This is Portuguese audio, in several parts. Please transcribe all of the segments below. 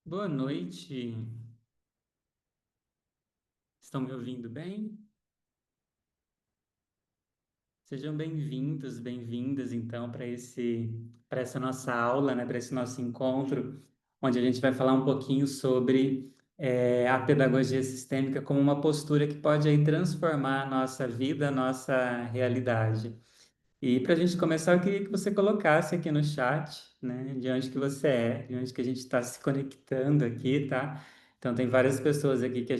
Boa noite. Estão me ouvindo bem? Sejam bem-vindos, bem-vindas então para essa nossa aula, né, para esse nosso encontro, onde a gente vai falar um pouquinho sobre a pedagogia sistêmica como uma postura que pode aí transformar a nossa vida, a nossa realidade. E para a gente começar, eu queria que você colocasse aqui no chat, né, de onde que você é, de onde que a gente está se conectando aqui, tá? Então tem várias pessoas aqui que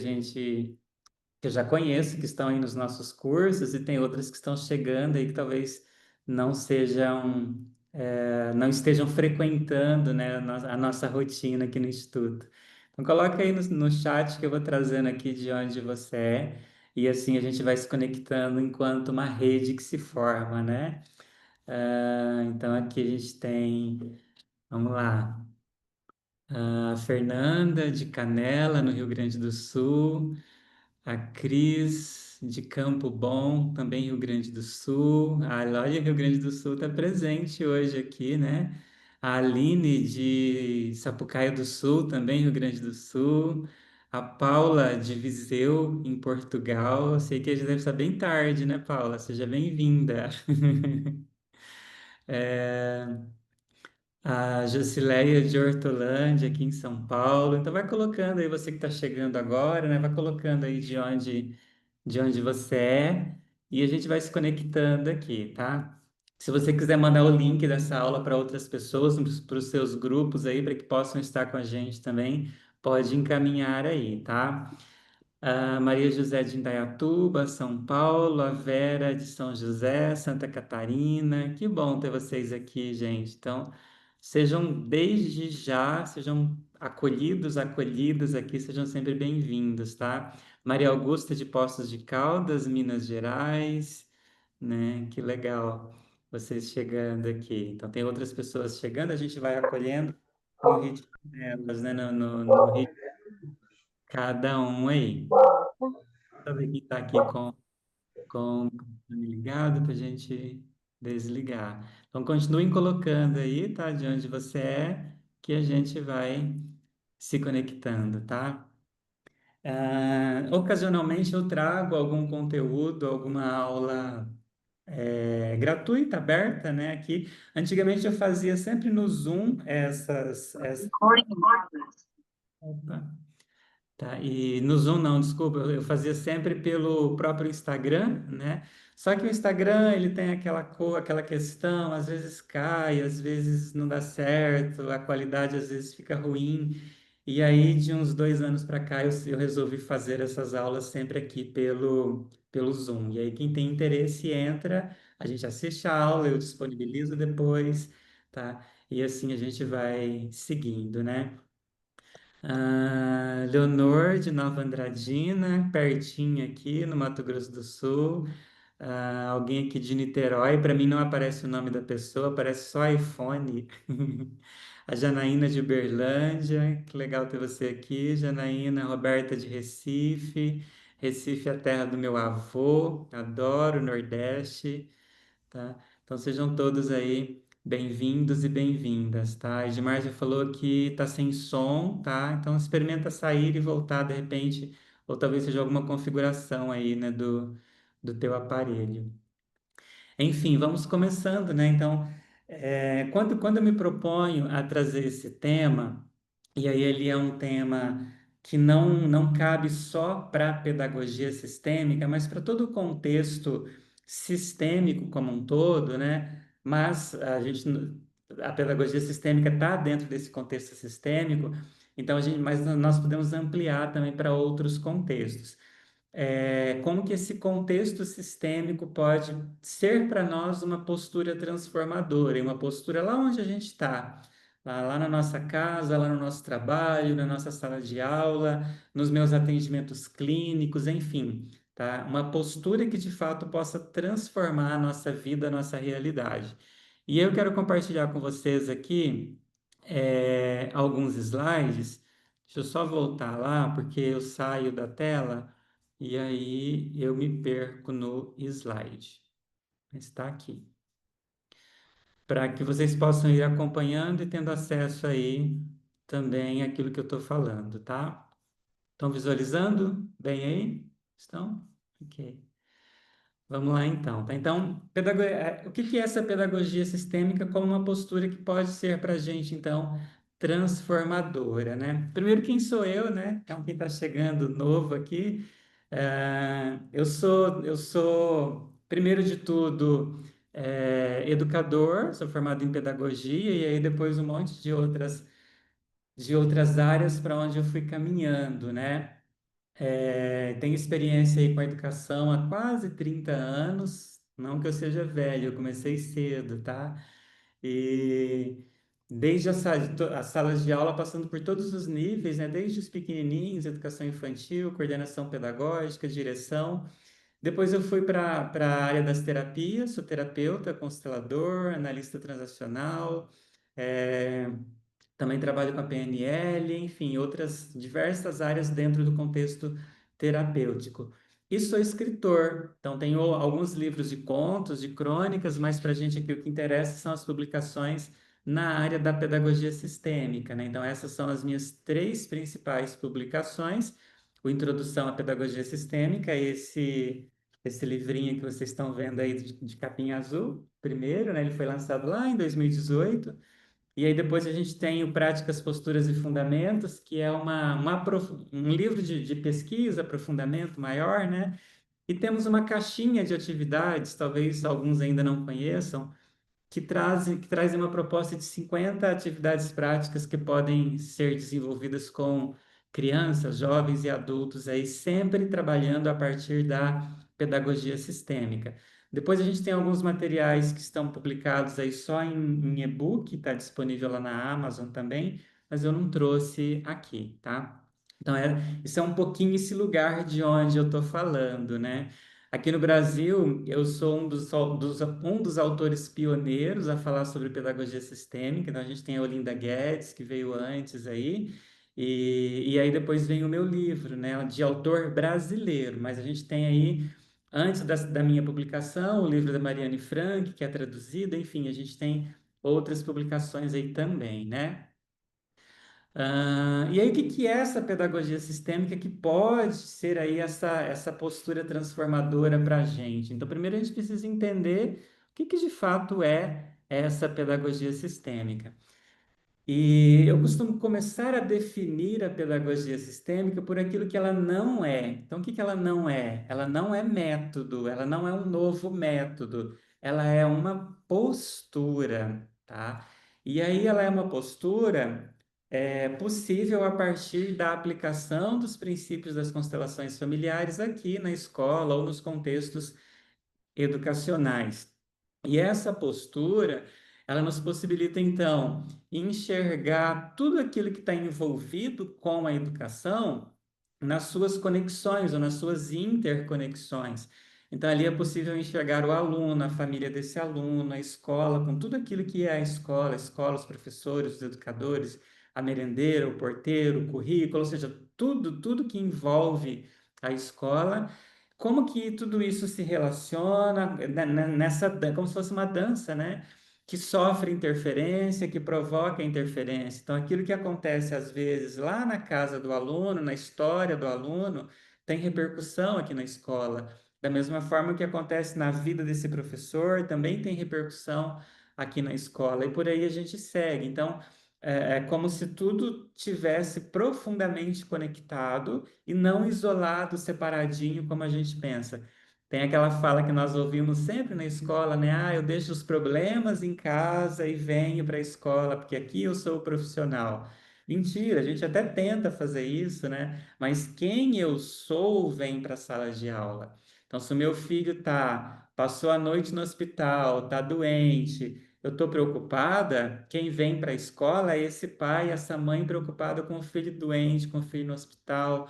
eu já conheço, que estão aí nos nossos cursos, e tem outras que estão chegando aí que talvez não sejam, não estejam frequentando, né, a nossa rotina aqui no Instituto. Então, coloca aí no chat que eu vou trazendo aqui de onde você é, e assim a gente vai se conectando enquanto uma rede que se forma, né? Então, aqui a gente tem, vamos lá, a Fernanda de Canela, no Rio Grande do Sul. A Cris de Campo Bom, também Rio Grande do Sul. A Eloy Rio Grande do Sul está presente hoje aqui, né? A Aline de Sapucaia do Sul, também Rio Grande do Sul. A Paula de Viseu, em Portugal. Eu sei que já deve estar bem tarde, né, Paula? Seja bem-vinda. A Jusileia de Hortolândia, aqui em São Paulo. Então, vai colocando aí, você que está chegando agora, né? Vai colocando aí de onde você é, e a gente vai se conectando aqui, tá? Se você quiser mandar o link dessa aula para outras pessoas, para os seus grupos aí, para que possam estar com a gente também, pode encaminhar aí, tá? A Maria José de Indaiatuba, São Paulo, a Vera de São José, Santa Catarina. Que bom ter vocês aqui, gente. Então, sejam desde já, sejam acolhidos, acolhidas aqui, sejam sempre bem-vindos, tá? Maria Augusta de Poços de Caldas, Minas Gerais, né? Que legal vocês chegando aqui. Então, tem outras pessoas chegando, a gente vai acolhendo no ritmo delas, né? No ritmo de cada um aí. Deixa eu ver quem está aqui com o microfone ligado para a gente desligar. Então, continuem colocando aí, tá? De onde você é, que a gente vai se conectando, tá? Ocasionalmente eu trago algum conteúdo, alguma aula gratuita, aberta, né? Aqui. Antigamente eu fazia sempre no Zoom essas. Opa. Tá, e no Zoom não, desculpa, eu fazia sempre pelo próprio Instagram, né? Só que o Instagram, ele tem aquela cor, aquela questão, às vezes cai, às vezes não dá certo, a qualidade às vezes fica ruim. E aí, de uns 2 anos para cá, eu resolvi fazer essas aulas sempre aqui pelo Zoom. E aí, quem tem interesse entra, a gente assiste a aula, eu disponibilizo depois, tá? E assim a gente vai seguindo, né? Leonor de Nova Andradina, pertinho aqui no Mato Grosso do Sul. Alguém aqui de Niterói, para mim não aparece o nome da pessoa, aparece só iPhone. A Janaína de Uberlândia, que legal ter você aqui. Janaína, Roberta de Recife. Recife é a terra do meu avô, adoro o Nordeste, tá? Então sejam todos aí bem-vindos e bem-vindas, tá? A Edmar já falou que tá sem som, tá? Então experimenta sair e voltar de repente, ou talvez seja alguma configuração aí, né, do teu aparelho. Enfim, vamos começando, né? Então, quando eu me proponho a trazer esse tema, e aí ele é um tema que não cabe só para a pedagogia sistêmica, mas para todo o contexto sistêmico como um todo, né? Mas a pedagogia sistêmica está dentro desse contexto sistêmico, então mas nós podemos ampliar também para outros contextos. Como que esse contexto sistêmico pode ser para nós uma postura transformadora, e uma postura lá onde a gente está, lá na nossa casa, lá no nosso trabalho, na nossa sala de aula, nos meus atendimentos clínicos, enfim, tá? Uma postura que de fato possa transformar a nossa vida, a nossa realidade. E eu quero compartilhar com vocês aqui alguns slides. Deixa eu só voltar lá, porque eu saio da tela. E aí eu me perco no slide. Está aqui. Para que vocês possam ir acompanhando e tendo acesso aí. também aquilo que eu estou falando, tá? Estão visualizando bem aí? Estão? Ok. Vamos lá então, tá? Então, o que que é essa pedagogia sistêmica como uma postura que pode ser para a gente, então, transformadora, né? Primeiro, quem sou eu, né? Então, quem está chegando novo aqui, eu sou, primeiro de tudo, educador, sou formado em pedagogia e aí depois um monte de outras áreas para onde eu fui caminhando, né? Tenho experiência aí com a educação há quase 30 anos, não que eu seja velho, eu comecei cedo, tá? E desde as salas de aula, passando por todos os níveis, né? Desde os pequenininhos, educação infantil, coordenação pedagógica, direção. Depois eu fui para a área das terapias, sou terapeuta, constelador, analista transacional, eh, também trabalho com a PNL, enfim, outras diversas áreas dentro do contexto terapêutico. E sou escritor, então tenho alguns livros de contos, de crônicas, mas para a gente aqui o que interessa são as publicações na área da pedagogia sistêmica, né? Então essas são as minhas três principais publicações. O Introdução à Pedagogia Sistêmica, esse livrinho que vocês estão vendo aí de capinha azul, primeiro, né? Ele foi lançado lá em 2018. E aí depois a gente tem o Práticas, Posturas e Fundamentos, que é um livro de pesquisa, aprofundamento maior, né? E temos uma caixinha de atividades, talvez alguns ainda não conheçam, que trazem uma proposta de 50 atividades práticas que podem ser desenvolvidas com crianças, jovens e adultos, aí sempre trabalhando a partir da pedagogia sistêmica. Depois a gente tem alguns materiais que estão publicados aí só em e-book, está disponível lá na Amazon também, mas eu não trouxe aqui, tá? Então, isso é um pouquinho esse lugar de onde eu estou falando, né? Aqui no Brasil, eu sou um dos autores pioneiros a falar sobre pedagogia sistêmica. Então, a gente tem a Olinda Guedes, que veio antes aí, e aí depois vem o meu livro, né, de autor brasileiro. Mas a gente tem aí, antes da minha publicação, o livro da Mariane Frank, que é traduzido, enfim, a gente tem outras publicações aí também, né? E aí, o que que é essa pedagogia sistêmica que pode ser aí essa postura transformadora para a gente? Então, primeiro a gente precisa entender o que que de fato é essa pedagogia sistêmica. E eu costumo começar a definir a pedagogia sistêmica por aquilo que ela não é. Então, o que que ela não é? Ela não é método, ela não é um novo método, ela é uma postura, tá? E aí ela é uma postura possível a partir da aplicação dos princípios das constelações familiares aqui na escola ou nos contextos educacionais. E essa postura, ela nos possibilita, então, enxergar tudo aquilo que está envolvido com a educação nas suas conexões ou nas suas interconexões. Então, ali é possível enxergar o aluno, a família desse aluno, a escola, com tudo aquilo que é a escola, os professores, os educadores, a merendeira, o porteiro, o currículo, ou seja, tudo que envolve a escola, como que tudo isso se relaciona como se fosse uma dança, né? Que sofre interferência, que provoca interferência. Então, aquilo que acontece às vezes lá na casa do aluno, na história do aluno, tem repercussão aqui na escola. Da mesma forma que acontece na vida desse professor, também tem repercussão aqui na escola. E por aí a gente segue. Então, é como se tudo tivesse profundamente conectado e não isolado, separadinho, como a gente pensa. Tem aquela fala que nós ouvimos sempre na escola, né? Ah, eu deixo os problemas em casa e venho para a escola, porque aqui eu sou o profissional. Mentira, a gente até tenta fazer isso, né? Mas quem eu sou vem para a sala de aula. Então, se o meu filho passou a noite no hospital, tá doente, eu estou preocupada, quem vem para a escola é esse pai, essa mãe preocupada com o filho doente, com o filho no hospital,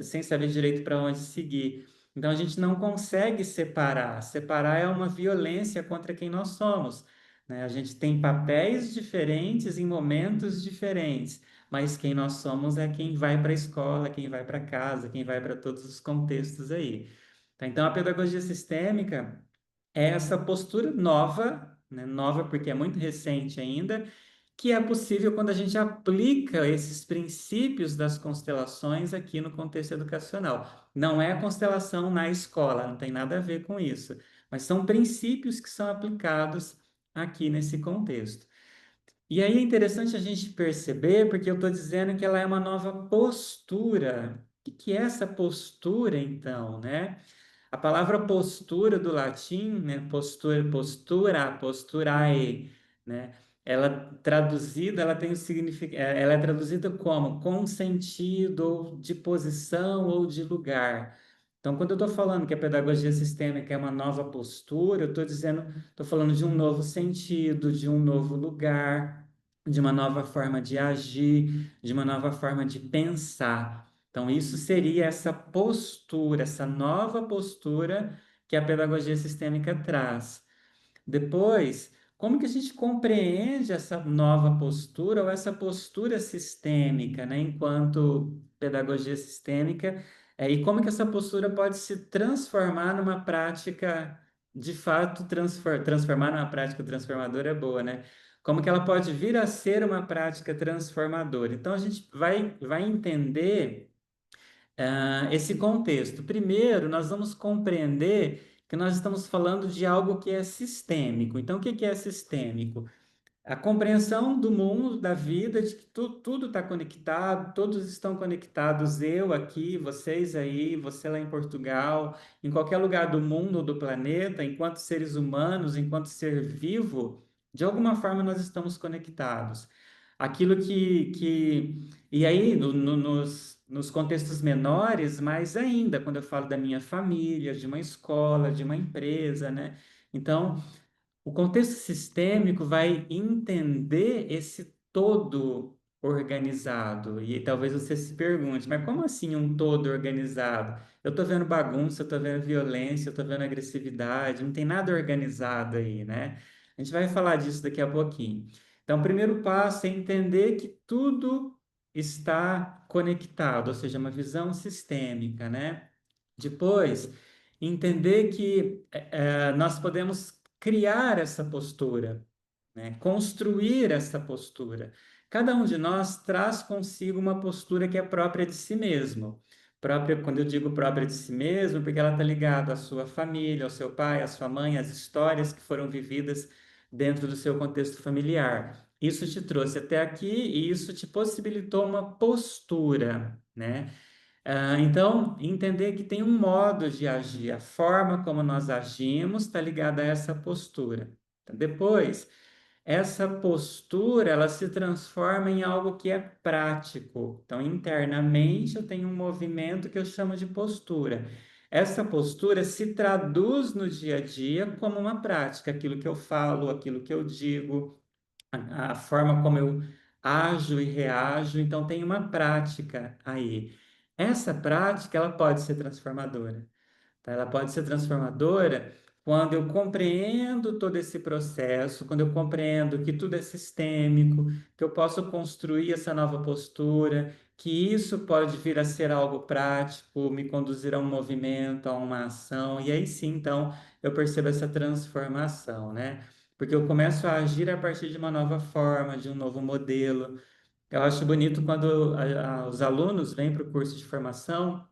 sem saber direito para onde seguir. Então a gente não consegue separar. Separar é uma violência contra quem nós somos, né? A gente tem papéis diferentes em momentos diferentes, mas quem nós somos é quem vai para a escola, quem vai para casa, quem vai para todos os contextos aí. Tá? Então a pedagogia sistêmica é essa postura nova, né? Nova porque é muito recente ainda, que é possível quando a gente aplica esses princípios das constelações aqui no contexto educacional. Não é a constelação na escola, não tem nada a ver com isso, mas são princípios que são aplicados aqui nesse contexto. E aí é interessante a gente perceber, porque eu estou dizendo que ela é uma nova postura. O que que é essa postura, então, né? A palavra postura do latim, né, posturae, né, ela traduzida, ela tem o significado, ela é traduzida como com sentido ou de posição ou de lugar. Então, quando eu estou falando que a pedagogia sistêmica é uma nova postura, eu estou dizendo, estou falando de um novo sentido, de um novo lugar, de uma nova forma de agir, de uma nova forma de pensar. Então, isso seria essa postura, essa nova postura que a pedagogia sistêmica traz. Depois, como que a gente compreende essa nova postura ou essa postura sistêmica, né, enquanto pedagogia sistêmica, e como que essa postura pode se transformar numa prática, de fato, transformar numa prática transformadora é boa, né? Como que ela pode vir a ser uma prática transformadora? Então, a gente vai entender esse contexto. Primeiro, nós vamos compreender que nós estamos falando de algo que é sistêmico. Então, o que que é sistêmico? A compreensão do mundo, da vida, de que tudo está conectado, todos estão conectados, eu aqui, vocês aí, você lá em Portugal, em qualquer lugar do mundo ou do planeta, enquanto seres humanos, enquanto ser vivo, de alguma forma nós estamos conectados. Aquilo e aí, nos contextos menores, mais ainda, quando eu falo da minha família, de uma escola, de uma empresa, né? Então, o contexto sistêmico vai entender esse todo organizado. E talvez você se pergunte, mas como assim um todo organizado? Eu estou vendo bagunça, eu estou vendo violência, eu estou vendo agressividade, não tem nada organizado aí, né? A gente vai falar disso daqui a pouquinho. Então, o primeiro passo é entender que tudo está conectado, ou seja, uma visão sistêmica, né? Depois, entender que nós podemos criar essa postura, né? Construir essa postura. Cada um de nós traz consigo uma postura que é própria de si mesmo. Própria, quando eu digo própria de si mesmo, porque ela está ligada à sua família, ao seu pai, à sua mãe, às histórias que foram vividas dentro do seu contexto familiar. Isso te trouxe até aqui e isso te possibilitou uma postura, né? Então, entender que tem um modo de agir, a forma como nós agimos está ligada a essa postura. Então, depois, essa postura, ela se transforma em algo que é prático. Então, internamente, eu tenho um movimento que eu chamo de postura. Essa postura se traduz no dia a dia como uma prática, aquilo que eu falo, aquilo que eu digo, a forma como eu ajo e reajo, então tem uma prática aí. Essa prática, ela pode ser transformadora. Tá? Ela pode ser transformadora quando eu compreendo todo esse processo, quando eu compreendo que tudo é sistêmico, que eu posso construir essa nova postura, que isso pode vir a ser algo prático, me conduzir a um movimento, a uma ação, e aí sim, então, eu percebo essa transformação, né? Porque eu começo a agir a partir de uma nova forma, de um novo modelo. Eu acho bonito quando os alunos vêm para o curso de formação.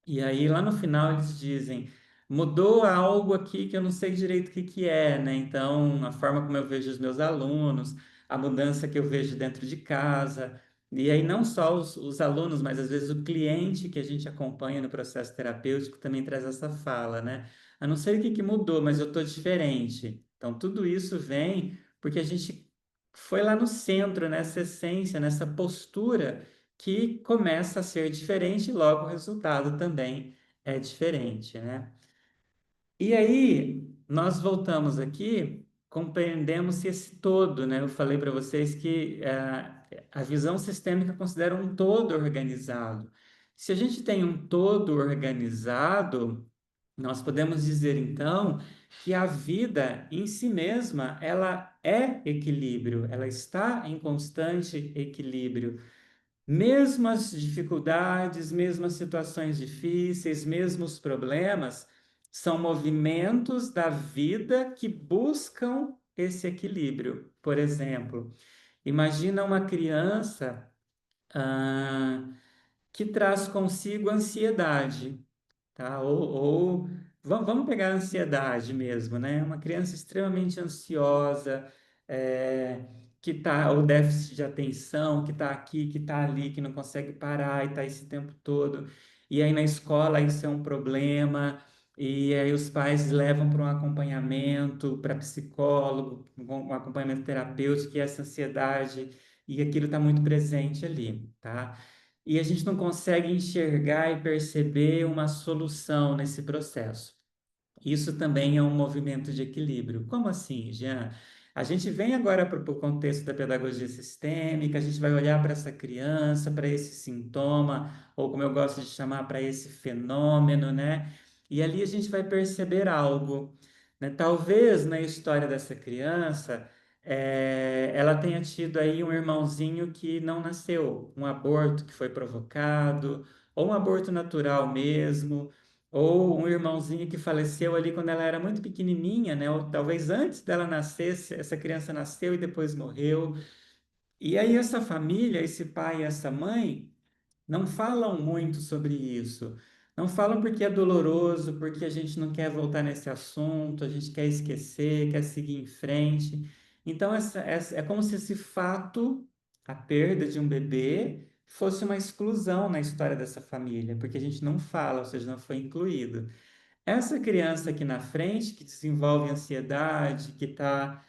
E aí, lá no final, eles dizem: mudou algo aqui que eu não sei direito o que que é, né? Então, a forma como eu vejo os meus alunos, a mudança que eu vejo dentro de casa. E aí, não só os alunos, mas às vezes o cliente que a gente acompanha no processo terapêutico também traz essa fala, né? Eu não sei o que que mudou, mas eu estou diferente. Então, tudo isso vem porque a gente foi lá no centro, nessa essência, nessa postura que começa a ser diferente, e logo o resultado também é diferente, né? E aí, nós voltamos aqui, compreendemos esse todo, né? Eu falei para vocês que a visão sistêmica considera um todo organizado. Se a gente tem um todo organizado, nós podemos dizer então que a vida em si mesma, ela é equilíbrio, ela está em constante equilíbrio. Mesmo as dificuldades, mesmo as situações difíceis, mesmo os problemas, são movimentos da vida que buscam esse equilíbrio. Por exemplo, Imagina uma criança, ah, que traz consigo ansiedade, tá? Vamos pegar a ansiedade mesmo, né? Uma criança extremamente ansiosa, é, que tá, o déficit de atenção, que está aqui, que está ali, que não consegue parar e está esse tempo todo. E aí na escola isso é um problema, e aí os pais levam para um acompanhamento, para psicólogo, um acompanhamento terapêutico, e essa ansiedade, e aquilo está muito presente ali, tá? E a gente não consegue enxergar e perceber uma solução nesse processo. Isso também é um movimento de equilíbrio. Como assim, Jean? A gente vem agora para o contexto da pedagogia sistêmica, a gente vai olhar para essa criança, para esse sintoma, ou como eu gosto de chamar, para esse fenômeno, né? E ali a gente vai perceber algo, né? Talvez na história dessa criança, ela tenha tido aí um irmãozinho que não nasceu, um aborto que foi provocado, ou um aborto natural mesmo, ou um irmãozinho que faleceu ali quando ela era muito pequenininha, né? Ou talvez antes dela nascer, essa criança nasceu e depois morreu. E aí essa família, esse pai e essa mãe, não falam muito sobre isso. Não falam porque é doloroso, porque a gente não quer voltar nesse assunto, a gente quer esquecer, quer seguir em frente. Então, é como se esse fato, a perda de um bebê, fosse uma exclusão na história dessa família, porque a gente não fala, ou seja, não foi incluído. Essa criança aqui na frente, que desenvolve ansiedade, que está,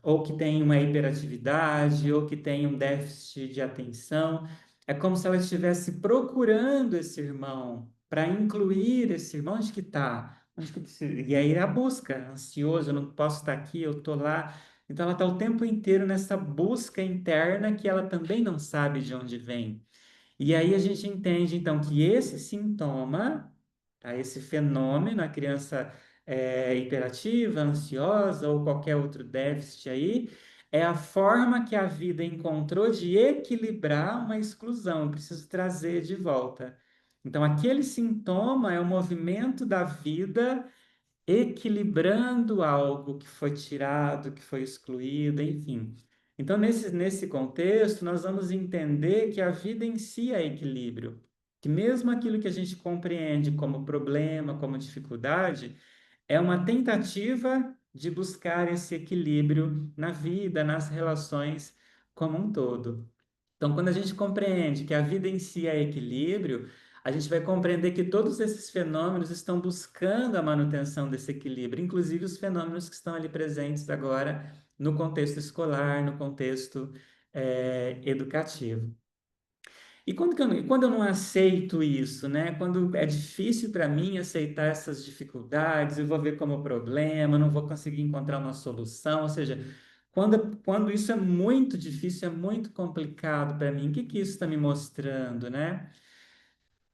ou que tem uma hiperatividade, ou que tem um déficit de atenção, é como se ela estivesse procurando esse irmão, para incluir esse irmão. Onde que está? E aí é a busca, ansioso, eu não posso estar aqui, eu estou lá. Então ela está o tempo inteiro nessa busca interna que ela também não sabe de onde vem. E aí a gente entende, então, que esse sintoma, tá, esse fenômeno, a criança hiperativa, ansiosa ou qualquer outro déficit aí, é a forma que a vida encontrou de equilibrar uma exclusão. Eu preciso trazer de volta. Então, aquele sintoma é o movimento da vida equilibrando algo que foi tirado, que foi excluído, enfim. Então, nesse contexto, nós vamos entender que a vida em si é equilíbrio, que mesmo aquilo que a gente compreende como problema, como dificuldade, é uma tentativa de buscar esse equilíbrio na vida, nas relações como um todo. Então, quando a gente compreende que a vida em si é equilíbrio, a gente vai compreender que todos esses fenômenos estão buscando a manutenção desse equilíbrio, inclusive os fenômenos que estão ali presentes agora no contexto escolar, no contexto, educativo. E quando eu não aceito isso, né? Quando é difícil para mim aceitar essas dificuldades, eu vou ver como problema, não vou conseguir encontrar uma solução, ou seja, quando isso é muito difícil, é muito complicado para mim, o que que isso está me mostrando, né?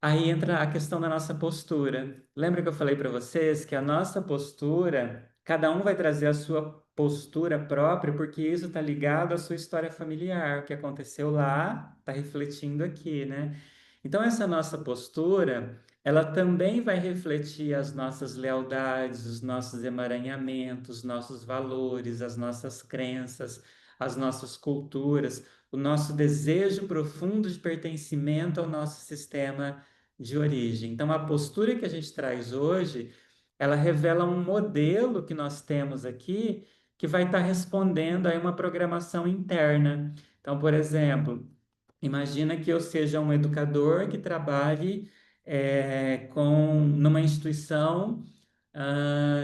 Aí entra a questão da nossa postura. Lembra que eu falei para vocês que a nossa postura, cada um vai trazer a sua postura própria, porque isso está ligado à sua história familiar, o que aconteceu lá está refletindo aqui, né? Então, essa nossa postura, ela também vai refletir as nossas lealdades, os nossos emaranhamentos, os nossos valores, as nossas crenças, as nossas culturas, o nosso desejo profundo de pertencimento ao nosso sistema de origem. Então, a postura que a gente traz hoje, ela revela um modelo que nós temos aqui que vai estar respondendo a uma programação interna. Então, por exemplo, imagina que eu seja um educador que trabalhe numa instituição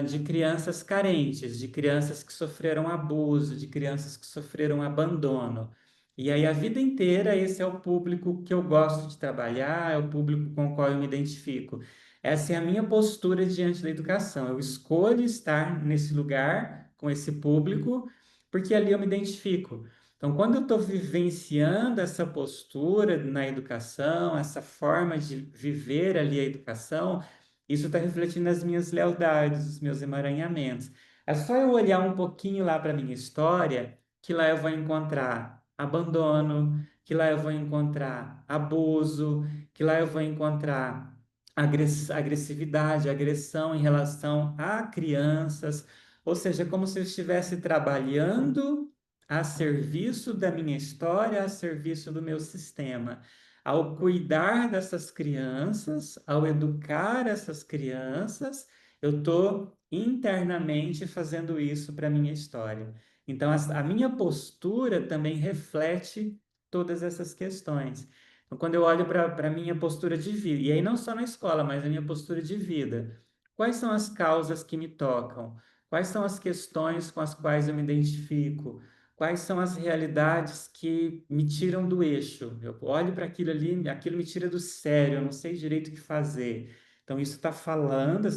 de crianças carentes, de crianças que sofreram abuso, de crianças que sofreram abandono. E aí, a vida inteira, esse é o público que eu gosto de trabalhar, é o público com o qual eu me identifico. Essa é a minha postura diante da educação. Eu escolho estar nesse lugar, com esse público, porque ali eu me identifico. Então, quando eu estou vivenciando essa postura na educação, essa forma de viver ali a educação, isso está refletindo nas minhas lealdades, os meus emaranhamentos. É só eu olhar um pouquinho lá para a minha história, que lá eu vou encontrar abandono, que lá eu vou encontrar abuso, que lá eu vou encontrar agressividade, agressão em relação a crianças. Ou seja, é como se eu estivesse trabalhando a serviço da minha história, a serviço do meu sistema. Ao cuidar dessas crianças, ao educar essas crianças, eu estou internamente fazendo isso para a minha história. Então, a minha postura também reflete todas essas questões. Então, quando eu olho para a minha postura de vida, e aí não só na escola, mas a minha postura de vida, quais são as causas que me tocam? Quais são as questões com as quais eu me identifico? Quais são as realidades que me tiram do eixo? Eu olho para aquilo ali, aquilo me tira do sério, eu não sei direito o que fazer. Então, isso está falando,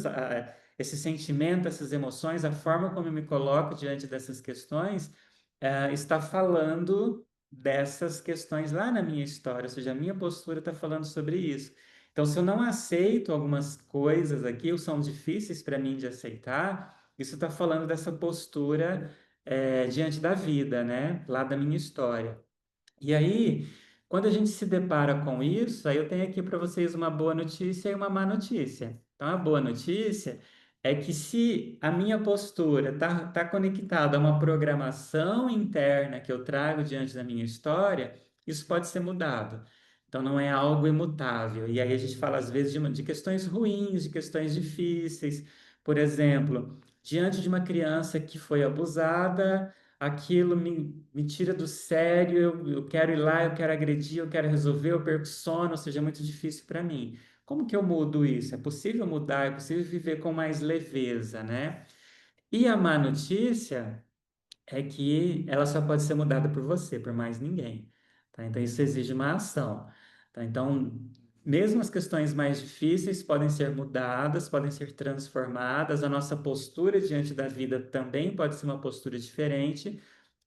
esse sentimento, essas emoções, a forma como eu me coloco diante dessas questões, está falando dessas questões lá na minha história, ou seja, a minha postura está falando sobre isso. Então, se eu não aceito algumas coisas aqui, ou são difíceis para mim de aceitar, isso está falando dessa postura diante da vida, né? Lá da minha história. E aí, quando a gente se depara com isso, aí eu tenho aqui para vocês uma boa notícia e uma má notícia. Então, a boa notícia é que se a minha postura tá conectada a uma programação interna que eu trago diante da minha história, isso pode ser mudado. Então, não é algo imutável. E aí a gente fala, às vezes, de questões ruins, de questões difíceis. Por exemplo, diante de uma criança que foi abusada, aquilo me tira do sério, eu quero ir lá, eu quero agredir, eu quero resolver, eu perco sono, ou seja, é muito difícil para mim. Como que eu mudo isso? É possível mudar, é possível viver com mais leveza, né? E a má notícia é que ela só pode ser mudada por você, por mais ninguém, tá? Então isso exige uma ação, tá? Então, mesmo as questões mais difíceis podem ser mudadas, podem ser transformadas, a nossa postura diante da vida também pode ser uma postura diferente,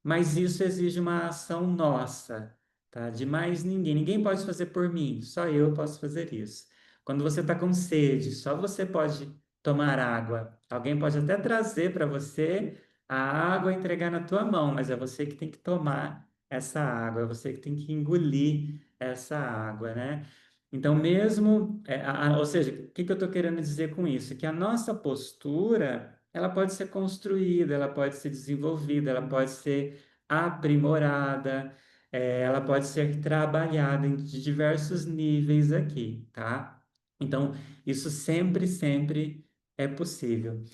mas isso exige uma ação nossa, tá? De mais ninguém. Ninguém pode fazer por mim, só eu posso fazer isso. Quando você está com sede, só você pode tomar água. Alguém pode até trazer para você a água e entregar na tua mão, mas é você que tem que tomar essa água, é você que tem que engolir essa água, né? Então, mesmo, ou seja, o que que eu estou querendo dizer com isso? Que a nossa postura, ela pode ser construída, ela pode ser desenvolvida, ela pode ser aprimorada, ela pode ser trabalhada em de diversos níveis aqui, tá? Então, isso sempre, sempre é possível.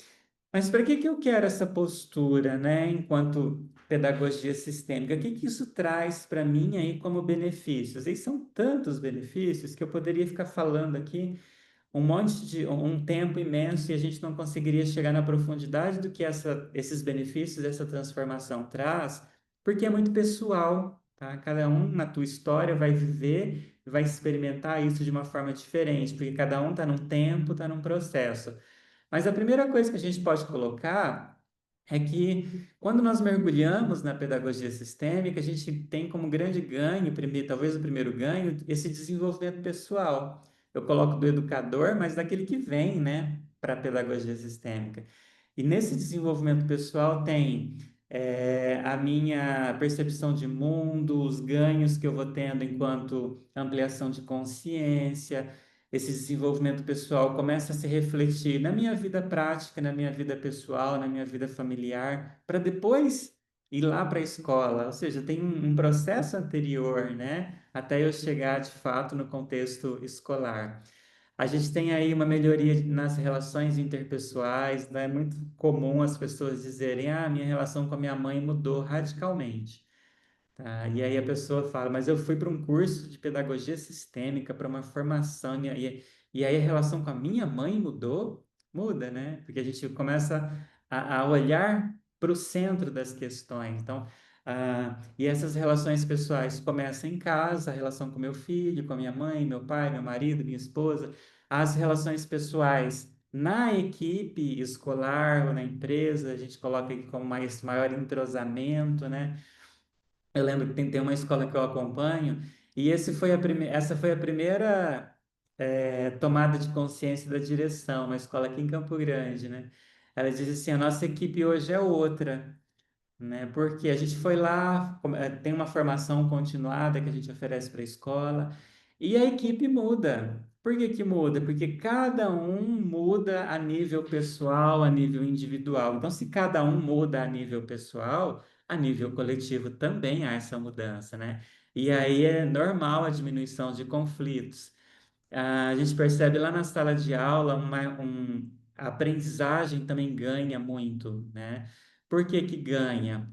Mas para que que eu quero essa postura, né, enquanto pedagogia sistêmica? O que que isso traz para mim aí como benefícios? E são tantos benefícios que eu poderia ficar falando aqui um monte de um tempo imenso e a gente não conseguiria chegar na profundidade do que esses benefícios, essa transformação traz, porque é muito pessoal, tá? Cada um na tua história vai viver, vai experimentar isso de uma forma diferente, porque cada um está num tempo, está num processo. Mas a primeira coisa que a gente pode colocar é que quando nós mergulhamos na pedagogia sistêmica, a gente tem como grande ganho, talvez o primeiro ganho, esse desenvolvimento pessoal. Eu coloco do educador, mas daquele que vem, né, para a pedagogia sistêmica. E nesse desenvolvimento pessoal tem a minha percepção de mundo, os ganhos que eu vou tendo enquanto ampliação de consciência, esse desenvolvimento pessoal começa a se refletir na minha vida prática, na minha vida pessoal, na minha vida familiar, para depois ir lá para a escola. Ou seja, tem um processo anterior, né, até eu chegar de fato no contexto escolar. A gente tem aí uma melhoria nas relações interpessoais, né? É muito comum as pessoas dizerem: ah, minha relação com a minha mãe mudou radicalmente. Tá? E aí a pessoa fala, mas eu fui para um curso de pedagogia sistêmica, para uma formação, e aí a relação com a minha mãe mudou? Muda, né? Porque a gente começa a olhar para o centro das questões. Então, e essas relações pessoais começam em casa, a relação com meu filho, com a minha mãe, meu pai, meu marido, minha esposa, as relações pessoais na equipe escolar ou na empresa, a gente coloca aqui como mais, maior entrosamento, né? Eu lembro que tem uma escola que eu acompanho, e essa foi a primeira tomada de consciência da direção, uma escola aqui em Campo Grande, né? Ela diz assim, a nossa equipe hoje é outra, né? Porque a gente foi lá, tem uma formação continuada que a gente oferece para a escola, e a equipe muda. Por que que muda? Porque cada um muda a nível pessoal, a nível individual. Então, se cada um muda a nível pessoal, a nível coletivo também há essa mudança, né? E aí é normal a diminuição de conflitos. A gente percebe lá na sala de aula a aprendizagem também ganha muito, né? Por que que ganha?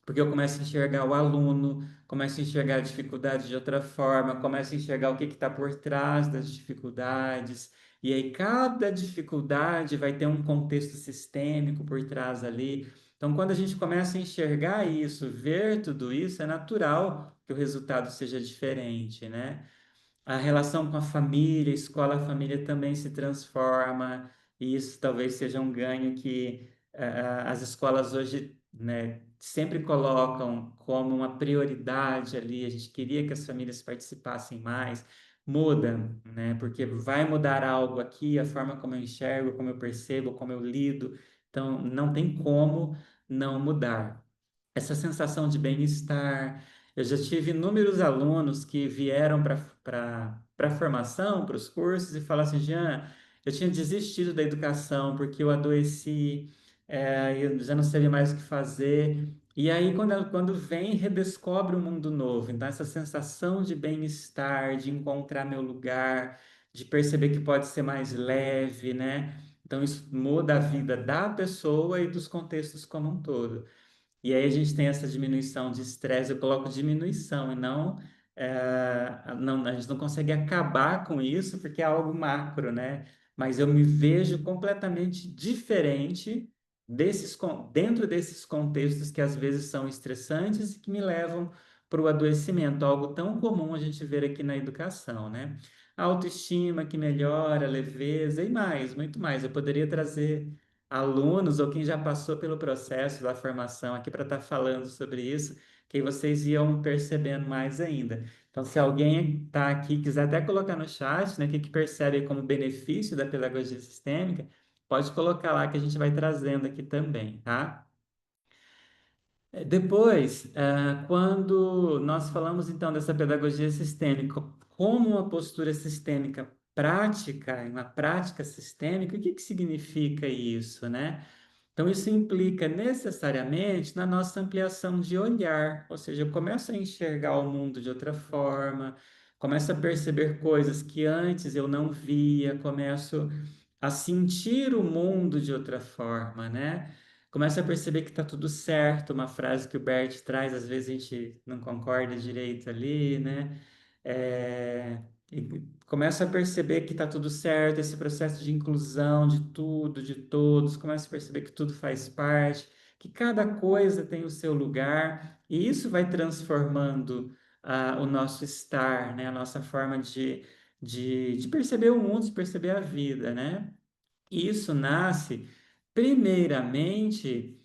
Porque eu começo a enxergar o aluno, começo a enxergar a dificuldade de outra forma, começo a enxergar o que está por trás das dificuldades, e aí cada dificuldade vai ter um contexto sistêmico por trás ali. Então, quando a gente começa a enxergar isso, ver tudo isso, é natural que o resultado seja diferente, né? A relação com a família, escola, família também se transforma, e isso talvez seja um ganho que as escolas hoje, né, sempre colocam como uma prioridade ali. A gente queria que as famílias participassem mais, muda, né, porque vai mudar algo aqui, a forma como eu enxergo, como eu percebo, como eu lido, então não tem como não mudar essa sensação de bem-estar. Eu já tive inúmeros alunos que vieram para a formação, para os cursos, e falaram assim, Jean, eu tinha desistido da educação porque eu adoeci, eu já não sabia mais o que fazer. E aí, quando vem, redescobre um mundo novo. Então, essa sensação de bem-estar, de encontrar meu lugar, de perceber que pode ser mais leve, né? Então, isso muda a vida da pessoa e dos contextos como um todo. E aí a gente tem essa diminuição de estresse, eu coloco diminuição e não, não, a gente não consegue acabar com isso porque é algo macro, né? Mas eu me vejo completamente diferente dentro desses contextos que às vezes são estressantes e que me levam para o adoecimento, algo tão comum a gente ver aqui na educação, né? A autoestima que melhora, a leveza e mais, muito mais. Eu poderia trazer alunos ou quem já passou pelo processo da formação aqui para estar falando sobre isso, que aí vocês iam percebendo mais ainda. Então, se alguém está aqui, quiser até colocar no chat, né, o que que percebe como benefício da pedagogia sistêmica, pode colocar lá que a gente vai trazendo aqui também, tá? Depois, quando nós falamos então dessa pedagogia sistêmica como uma postura sistêmica prática, uma prática sistêmica, o que que significa isso, né? Então, isso implica necessariamente na nossa ampliação de olhar, ou seja, eu começo a enxergar o mundo de outra forma, começo a perceber coisas que antes eu não via, começo a sentir o mundo de outra forma, né? Começo a perceber que está tudo certo, uma frase que o Bert traz, às vezes a gente não concorda direito ali, né? E começo a perceber que está tudo certo, esse processo de inclusão de tudo, de todos, começo a perceber que tudo faz parte, que cada coisa tem o seu lugar, e isso vai transformando o nosso estar, né? A nossa forma de perceber o mundo, de perceber a vida, né? E isso nasce, primeiramente,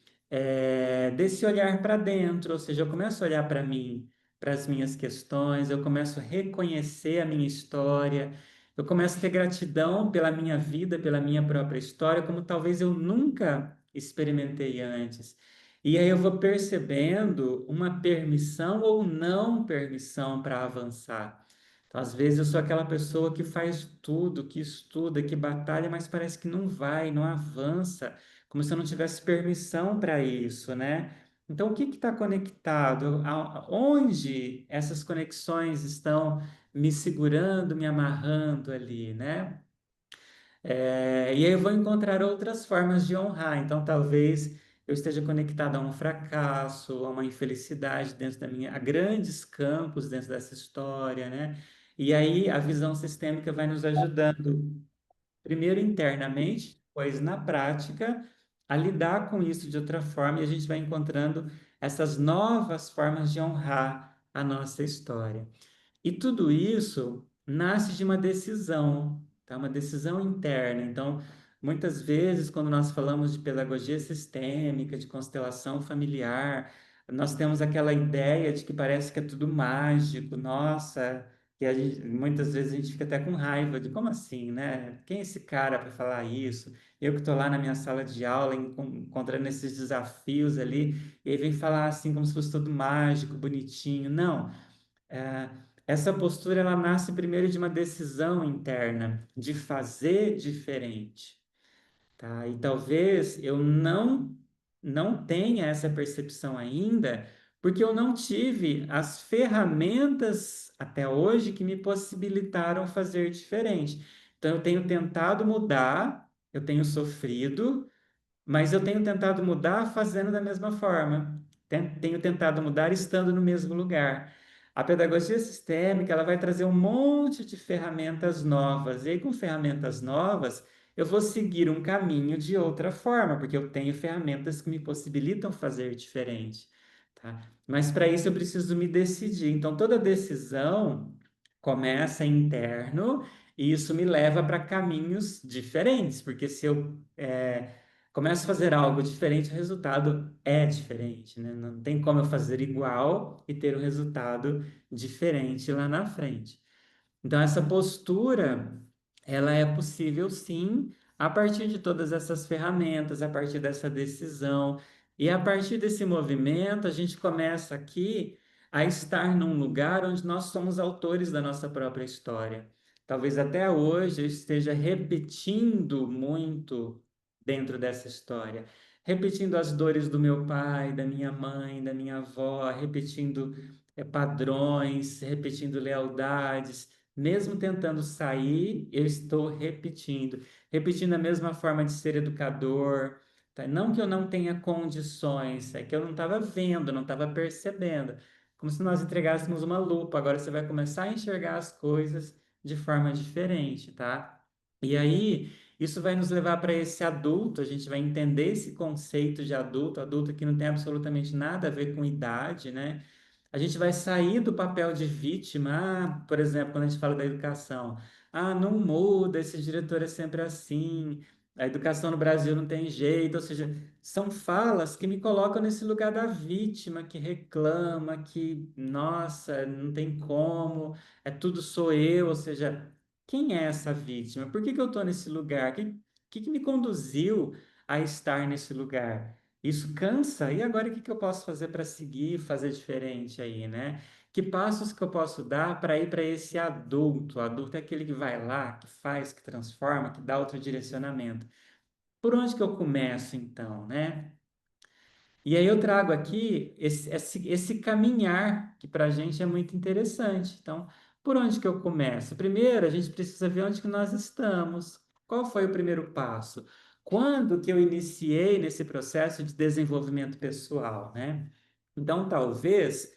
desse olhar para dentro, ou seja, eu começo a olhar para mim, para as minhas questões, eu começo a reconhecer a minha história, eu começo a ter gratidão pela minha vida, pela minha própria história, como talvez eu nunca experimentei antes. E aí eu vou percebendo uma permissão ou não permissão para avançar. Então, às vezes eu sou aquela pessoa que faz tudo, que estuda, que batalha, mas parece que não vai, não avança, como se eu não tivesse permissão para isso, né? Então, o que está conectado? Onde essas conexões estão me segurando, me amarrando ali, né? E aí eu vou encontrar outras formas de honrar. Então, talvez eu esteja conectado a um fracasso, a uma infelicidade dentro da minha, a grandes campos dentro dessa história, né? E aí a visão sistêmica vai nos ajudando, primeiro internamente, depois na prática, a lidar com isso de outra forma, e a gente vai encontrando essas novas formas de honrar a nossa história. E tudo isso nasce de uma decisão, tá? Uma decisão interna. Então, muitas vezes, quando nós falamos de pedagogia sistêmica, de constelação familiar, nós temos aquela ideia de que parece que é tudo mágico, nossa, e muitas vezes a gente fica até com raiva de como assim, né? Quem é esse cara para falar isso? Eu que estou lá na minha sala de aula, encontrando esses desafios ali, e aí vem falar assim como se fosse tudo mágico, bonitinho. Não. É, essa postura ela nasce primeiro de uma decisão interna de fazer diferente, tá? E talvez eu não tenha essa percepção ainda, porque eu não tive as ferramentas até hoje que me possibilitaram fazer diferente. Então, eu tenho tentado mudar, eu tenho sofrido, mas eu tenho tentado mudar fazendo da mesma forma. Tenho tentado mudar estando no mesmo lugar. A pedagogia sistêmica, ela vai trazer um monte de ferramentas novas. E aí, com ferramentas novas, eu vou seguir um caminho de outra forma, porque eu tenho ferramentas que me possibilitam fazer diferente, tá? Mas para isso eu preciso me decidir. Então, toda decisão começa interno e isso me leva para caminhos diferentes, porque se eu começo a fazer algo diferente, o resultado é diferente, né? Não tem como eu fazer igual e ter um resultado diferente lá na frente. Então, essa postura, ela é possível sim, a partir de todas essas ferramentas, a partir dessa decisão. E a partir desse movimento, a gente começa aqui a estar num lugar onde nós somos autores da nossa própria história. Talvez até hoje eu esteja repetindo muito dentro dessa história, repetindo as dores do meu pai, da minha mãe, da minha avó, repetindo padrões, repetindo lealdades. Mesmo tentando sair, eu estou repetindo. Repetindo a mesma forma de ser educador. Tá? Não que eu não tenha condições, é que eu não estava vendo, não estava percebendo. Como se nós entregássemos uma lupa. Agora você vai começar a enxergar as coisas de forma diferente, tá? E aí, isso vai nos levar para esse adulto, a gente vai entender esse conceito de adulto, adulto que não tem absolutamente nada a ver com idade, né? A gente vai sair do papel de vítima, por exemplo, quando a gente fala da educação. Ah, não muda, esse diretor é sempre assim, a educação no Brasil não tem jeito, ou seja, são falas que me colocam nesse lugar da vítima, que reclama, que, nossa, não tem como, é tudo sou eu, ou seja, quem é essa vítima? Por que que eu estou nesse lugar? O que me conduziu a estar nesse lugar? Isso cansa. E agora o que que eu posso fazer para seguir, fazer diferente aí, né? Que passos que eu posso dar para ir para esse adulto? O adulto é aquele que vai lá, que faz, que transforma, que dá outro direcionamento. Por onde que eu começo então, né? E aí eu trago aqui esse caminhar que para a gente é muito interessante. Então, por onde que eu começo? Primeiro, a gente precisa ver onde que nós estamos. Qual foi o primeiro passo? Quando que eu iniciei nesse processo de desenvolvimento pessoal, né? Então, talvez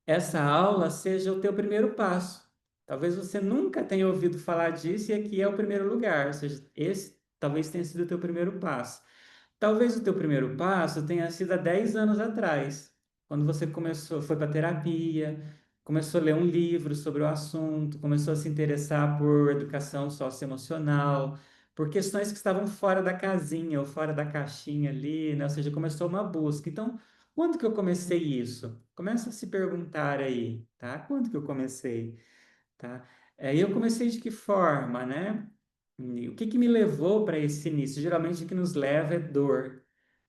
essa aula seja o teu primeiro passo. Talvez você nunca tenha ouvido falar disso e aqui é o primeiro lugar. Ou seja, esse talvez tenha sido o teu primeiro passo. Talvez o teu primeiro passo tenha sido há 10 anos atrás, quando você começou, foi para terapia, começou a ler um livro sobre o assunto, começou a se interessar por educação socioemocional, por questões que estavam fora da casinha ou fora da caixinha ali, né? Ou seja, começou uma busca. Então, quando que eu comecei isso? Começa a se perguntar aí, tá? Quando que eu comecei, tá? E eu comecei de que forma, né? E o que que me levou para esse início? Geralmente o que nos leva é dor,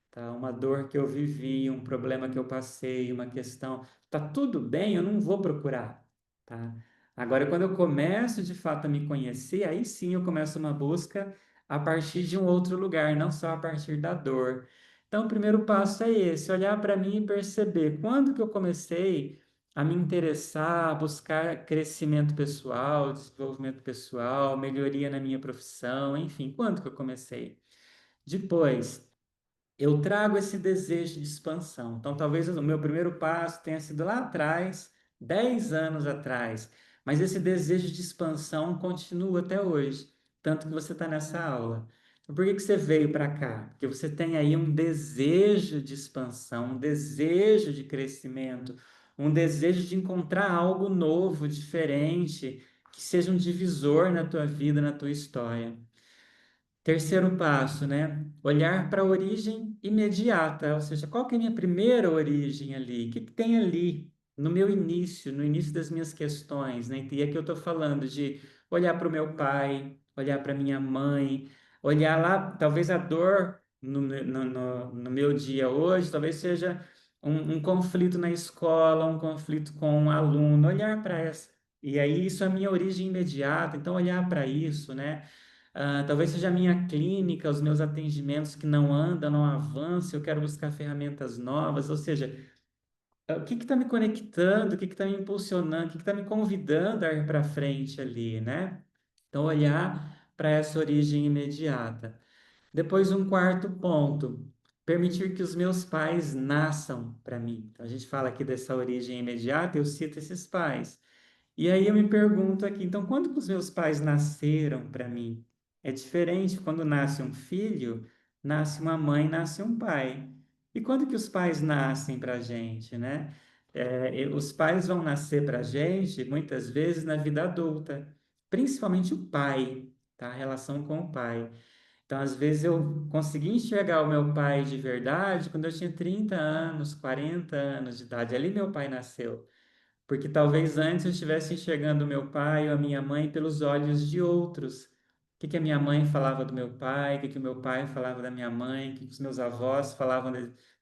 tá? Uma dor que eu vivi, um problema que eu passei, uma questão. Tá tudo bem, eu não vou procurar, tá? Agora, quando eu começo de fato a me conhecer, aí sim eu começo uma busca a partir de um outro lugar, não só a partir da dor. Então, o primeiro passo é esse, olhar para mim e perceber quando que eu comecei a me interessar, a buscar crescimento pessoal, desenvolvimento pessoal, melhoria na minha profissão, enfim, quando que eu comecei? Depois, eu trago esse desejo de expansão. Então, talvez o meu primeiro passo tenha sido lá atrás, 10 anos atrás, mas esse desejo de expansão continua até hoje, tanto que você está nessa aula. Então, por que que você veio para cá? Porque você tem aí um desejo de expansão, um desejo de crescimento, um desejo de encontrar algo novo, diferente, que seja um divisor na tua vida, na tua história. Terceiro passo, né? Olhar para a origem imediata, ou seja, qual que é a minha primeira origem ali? O que que tem ali no meu início, no início das minhas questões, né? E aqui eu estou falando de olhar para o meu pai, olhar para minha mãe, olhar lá, talvez a dor no meu dia hoje, talvez seja um conflito na escola, um conflito com um aluno, olhar para essa. E aí isso é a minha origem imediata, então olhar para isso, né? Talvez seja a minha clínica, os meus atendimentos que não andam, não avançam, eu quero buscar ferramentas novas, ou seja, o que está me conectando, o que está me impulsionando, o que está me convidando a ir para frente ali, né? Então, olhar para essa origem imediata. Depois, um quarto ponto, permitir que os meus pais nasçam para mim. Então, a gente fala aqui dessa origem imediata, eu cito esses pais. E aí eu me pergunto aqui, então, quando que os meus pais nasceram para mim? É diferente quando nasce um filho, nasce uma mãe, nasce um pai. E quando que os pais nascem para a gente, né? Os pais vão nascer para a gente muitas vezes na vida adulta, principalmente o pai, tá? A relação com o pai. Então, às vezes, eu consegui enxergar o meu pai de verdade quando eu tinha 30 anos, 40 anos de idade. Ali meu pai nasceu. Porque talvez antes eu estivesse enxergando o meu pai ou a minha mãe pelos olhos de outros. O que que a minha mãe falava do meu pai, o que que o meu pai falava da minha mãe, o que que os meus avós falavam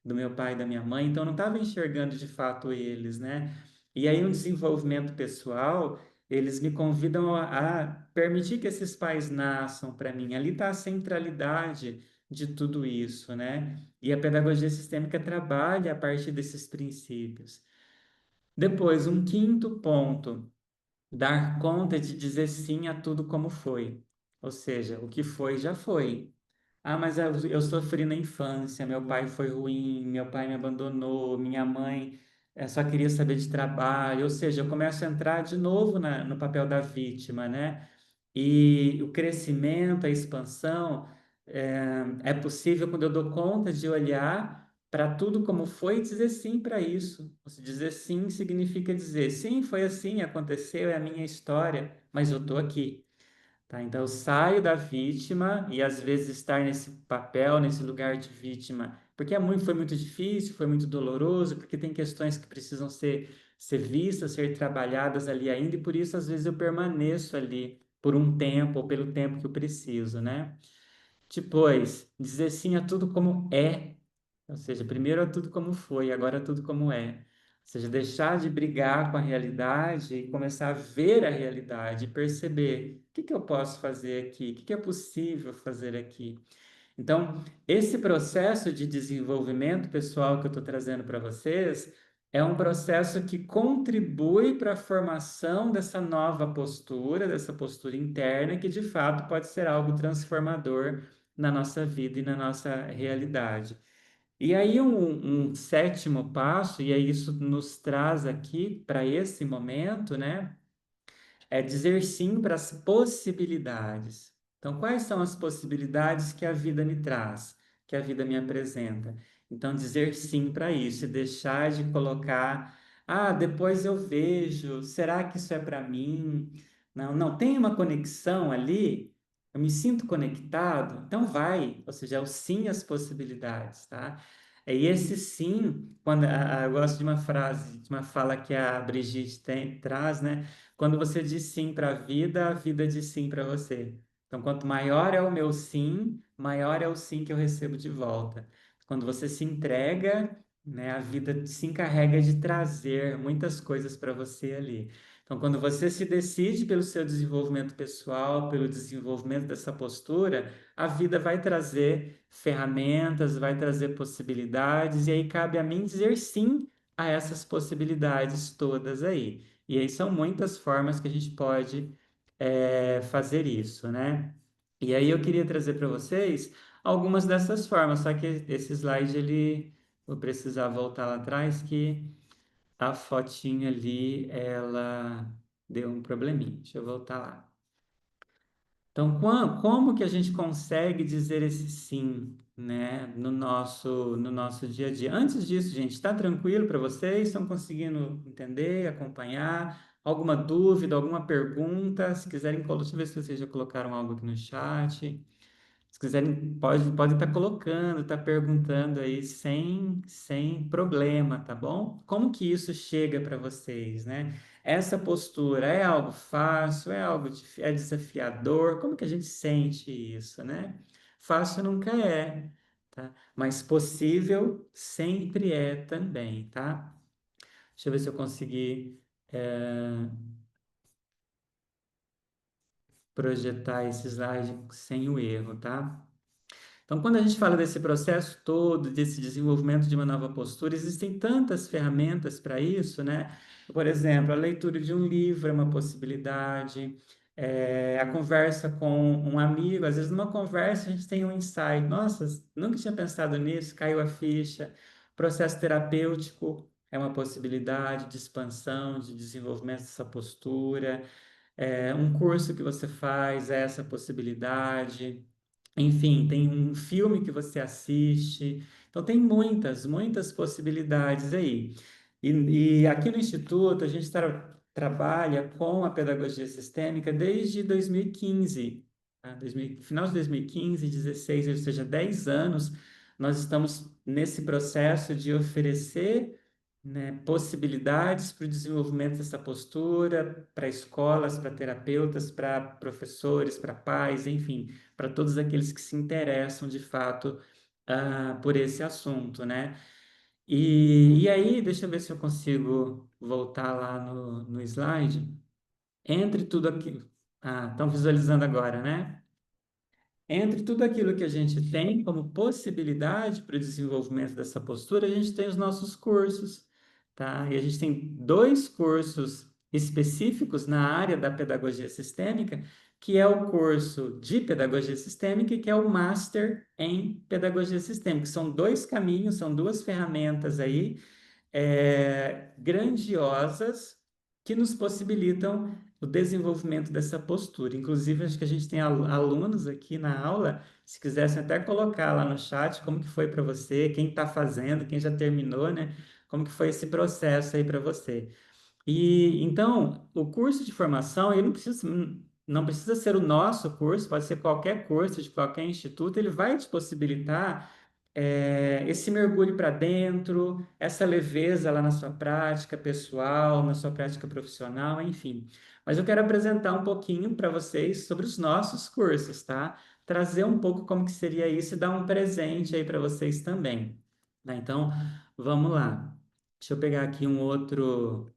do meu pai e da minha mãe. Então eu não estava enxergando de fato eles, né? E aí um desenvolvimento pessoal, eles me convidam a permitir que esses pais nasçam para mim. Ali está a centralidade de tudo isso, né? E a pedagogia sistêmica trabalha a partir desses princípios. Depois, um quinto ponto, dar conta de dizer sim a tudo como foi. Ou seja, o que foi já foi. Ah, mas eu sofri na infância, meu pai foi ruim, meu pai me abandonou, minha mãe só queria saber de trabalho. Ou seja, eu começo a entrar de novo no papel da vítima, né? E o crescimento, a expansão, é possível quando eu dou conta de olhar para tudo como foi e dizer sim para isso. Dizer sim significa dizer sim, foi assim, aconteceu, é a minha história, mas eu estou aqui. Tá? Então, eu saio da vítima e às vezes estar nesse papel, nesse lugar de vítima, porque foi muito difícil, foi muito doloroso, porque tem questões que precisam ser vistas, ser trabalhadas ali ainda, e por isso às vezes eu permaneço ali por um tempo ou pelo tempo que eu preciso, né? Depois, dizer sim a tudo como é, ou seja, primeiro a tudo como foi, agora a tudo como é. Ou seja, deixar de brigar com a realidade e começar a ver a realidade, perceber o que que eu posso fazer aqui, o que que é possível fazer aqui. Então, esse processo de desenvolvimento pessoal que eu estou trazendo para vocês é um processo que contribui para a formação dessa nova postura, dessa postura interna, que de fato pode ser algo transformador na nossa vida e na nossa realidade. E aí, um sétimo passo, e aí isso nos traz aqui para esse momento, né? É dizer sim para as possibilidades. Então, quais são as possibilidades que a vida me traz, que a vida me apresenta? Então, dizer sim para isso e deixar de colocar, ah, depois eu vejo, será que isso é para mim? Não, não, tem uma conexão ali, eu me sinto conectado, então vai, ou seja, é o sim às possibilidades, tá? E esse sim, quando eu gosto de uma frase, de uma fala que a Brigitte traz, né? Quando você diz sim para a vida diz sim para você. Então, quanto maior é o meu sim, maior é o sim que eu recebo de volta. Quando você se entrega, né, a vida se encarrega de trazer muitas coisas para você ali. Então, quando você se decide pelo seu desenvolvimento pessoal, pelo desenvolvimento dessa postura, a vida vai trazer ferramentas, vai trazer possibilidades, e aí cabe a mim dizer sim a essas possibilidades todas aí. E aí são muitas formas que a gente pode fazer isso, né? E aí eu queria trazer para vocês algumas dessas formas, só que esse slide ele vou precisar voltar lá atrás que a fotinha ali ela deu um probleminha. Deixa eu voltar lá. Então, como que a gente consegue dizer esse sim, né, no nosso dia a dia? Antes disso, gente, está tranquilo para vocês? Estão conseguindo entender, acompanhar? Alguma dúvida, alguma pergunta? Se quiserem, deixa eu ver se vocês já colocaram algo aqui no chat. Se quiserem, pode estar colocando, estar perguntando aí sem problema, tá bom? Como que isso chega para vocês, né? Essa postura é algo fácil, é desafiador? Como que a gente sente isso, né? Fácil nunca é, tá? Mas possível sempre é também, tá? Deixa eu ver se eu consegui. projetar esse slide sem o erro, tá? Então, quando a gente fala desse processo todo, desse desenvolvimento de uma nova postura, existem tantas ferramentas para isso, né? Por exemplo, a leitura de um livro é uma possibilidade, a conversa com um amigo, às vezes numa conversa a gente tem um insight, nossa, nunca tinha pensado nisso, caiu a ficha. Processo terapêutico é uma possibilidade de expansão, de desenvolvimento dessa postura. Um curso que você faz é essa possibilidade. Enfim, tem um filme que você assiste. Então, tem muitas possibilidades aí. E aqui no Instituto, a gente trabalha com a pedagogia sistêmica desde 2015. Tá? Final de 2015, 16, ou seja, 10 anos, nós estamos nesse processo de oferecer, né, possibilidades para o desenvolvimento dessa postura para escolas, para terapeutas, para professores, para pais, enfim, para todos aqueles que se interessam de fato por esse assunto, né? E aí, deixa eu ver se eu consigo voltar lá no slide. Entre tudo aquilo. Ah, estão visualizando agora, né? Entre tudo aquilo que a gente tem como possibilidade para o desenvolvimento dessa postura, a gente tem os nossos cursos, tá? E a gente tem dois cursos específicos na área da pedagogia sistêmica, que é o curso de pedagogia sistêmica e que é o Master em Pedagogia Sistêmica. São dois caminhos, são duas ferramentas aí grandiosas que nos possibilitam o desenvolvimento dessa postura. Inclusive, acho que a gente tem alunos aqui na aula, se quisessem até colocar lá no chat como que foi para você, quem está fazendo, quem já terminou, né? Como que foi esse processo aí para você. E então, o curso de formação, ele não precisa ser o nosso curso, pode ser qualquer curso de qualquer instituto, ele vai te possibilitar esse mergulho para dentro, essa leveza lá na sua prática pessoal, na sua prática profissional, enfim. Mas eu quero apresentar um pouquinho para vocês sobre os nossos cursos, tá? Trazer um pouco como que seria isso e dar um presente aí para vocês também. Tá? Então, vamos lá. Deixa eu pegar aqui um outro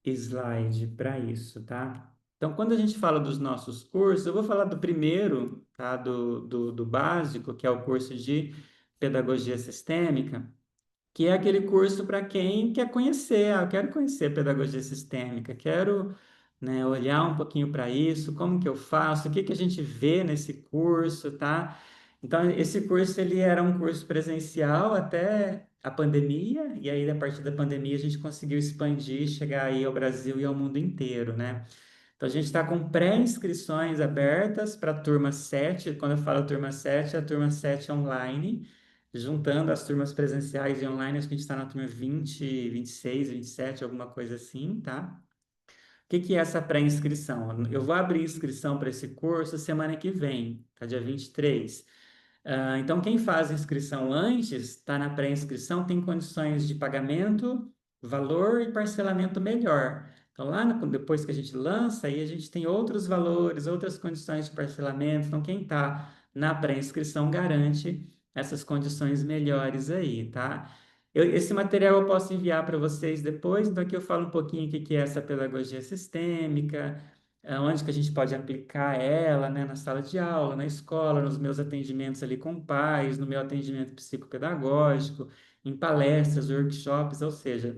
slide para isso, tá? Então, quando a gente fala dos nossos cursos, eu vou falar do primeiro, tá? Do básico, que é o curso de Pedagogia Sistêmica, que é aquele curso para quem quer conhecer, eu quero conhecer pedagogia sistêmica, quero, né, olhar um pouquinho para isso, como que eu faço, o que que a gente vê nesse curso, tá? Então, esse curso, ele era um curso presencial até a pandemia, e aí, a partir da pandemia, a gente conseguiu expandir, chegar aí ao Brasil e ao mundo inteiro, né? Então, a gente está com pré-inscrições abertas para a turma 7. Quando eu falo turma 7, é a turma 7 online, juntando as turmas presenciais e online, acho que a gente está na turma 20, 26, 27, alguma coisa assim, tá? O que que é essa pré-inscrição? Eu vou abrir inscrição para esse curso semana que vem, tá? Dia 23. Então, quem faz inscrição antes, está na pré-inscrição, tem condições de pagamento, valor e parcelamento melhor. Então, depois que a gente lança, aí a gente tem outros valores, outras condições de parcelamento. Então, quem está na pré-inscrição garante essas condições melhores aí, tá? Esse material eu posso enviar para vocês depois, então aqui eu falo um pouquinho o que que é essa pedagogia sistêmica, onde que a gente pode aplicar ela, né, na sala de aula, na escola, nos meus atendimentos ali com pais, no meu atendimento psicopedagógico, em palestras, workshops, ou seja,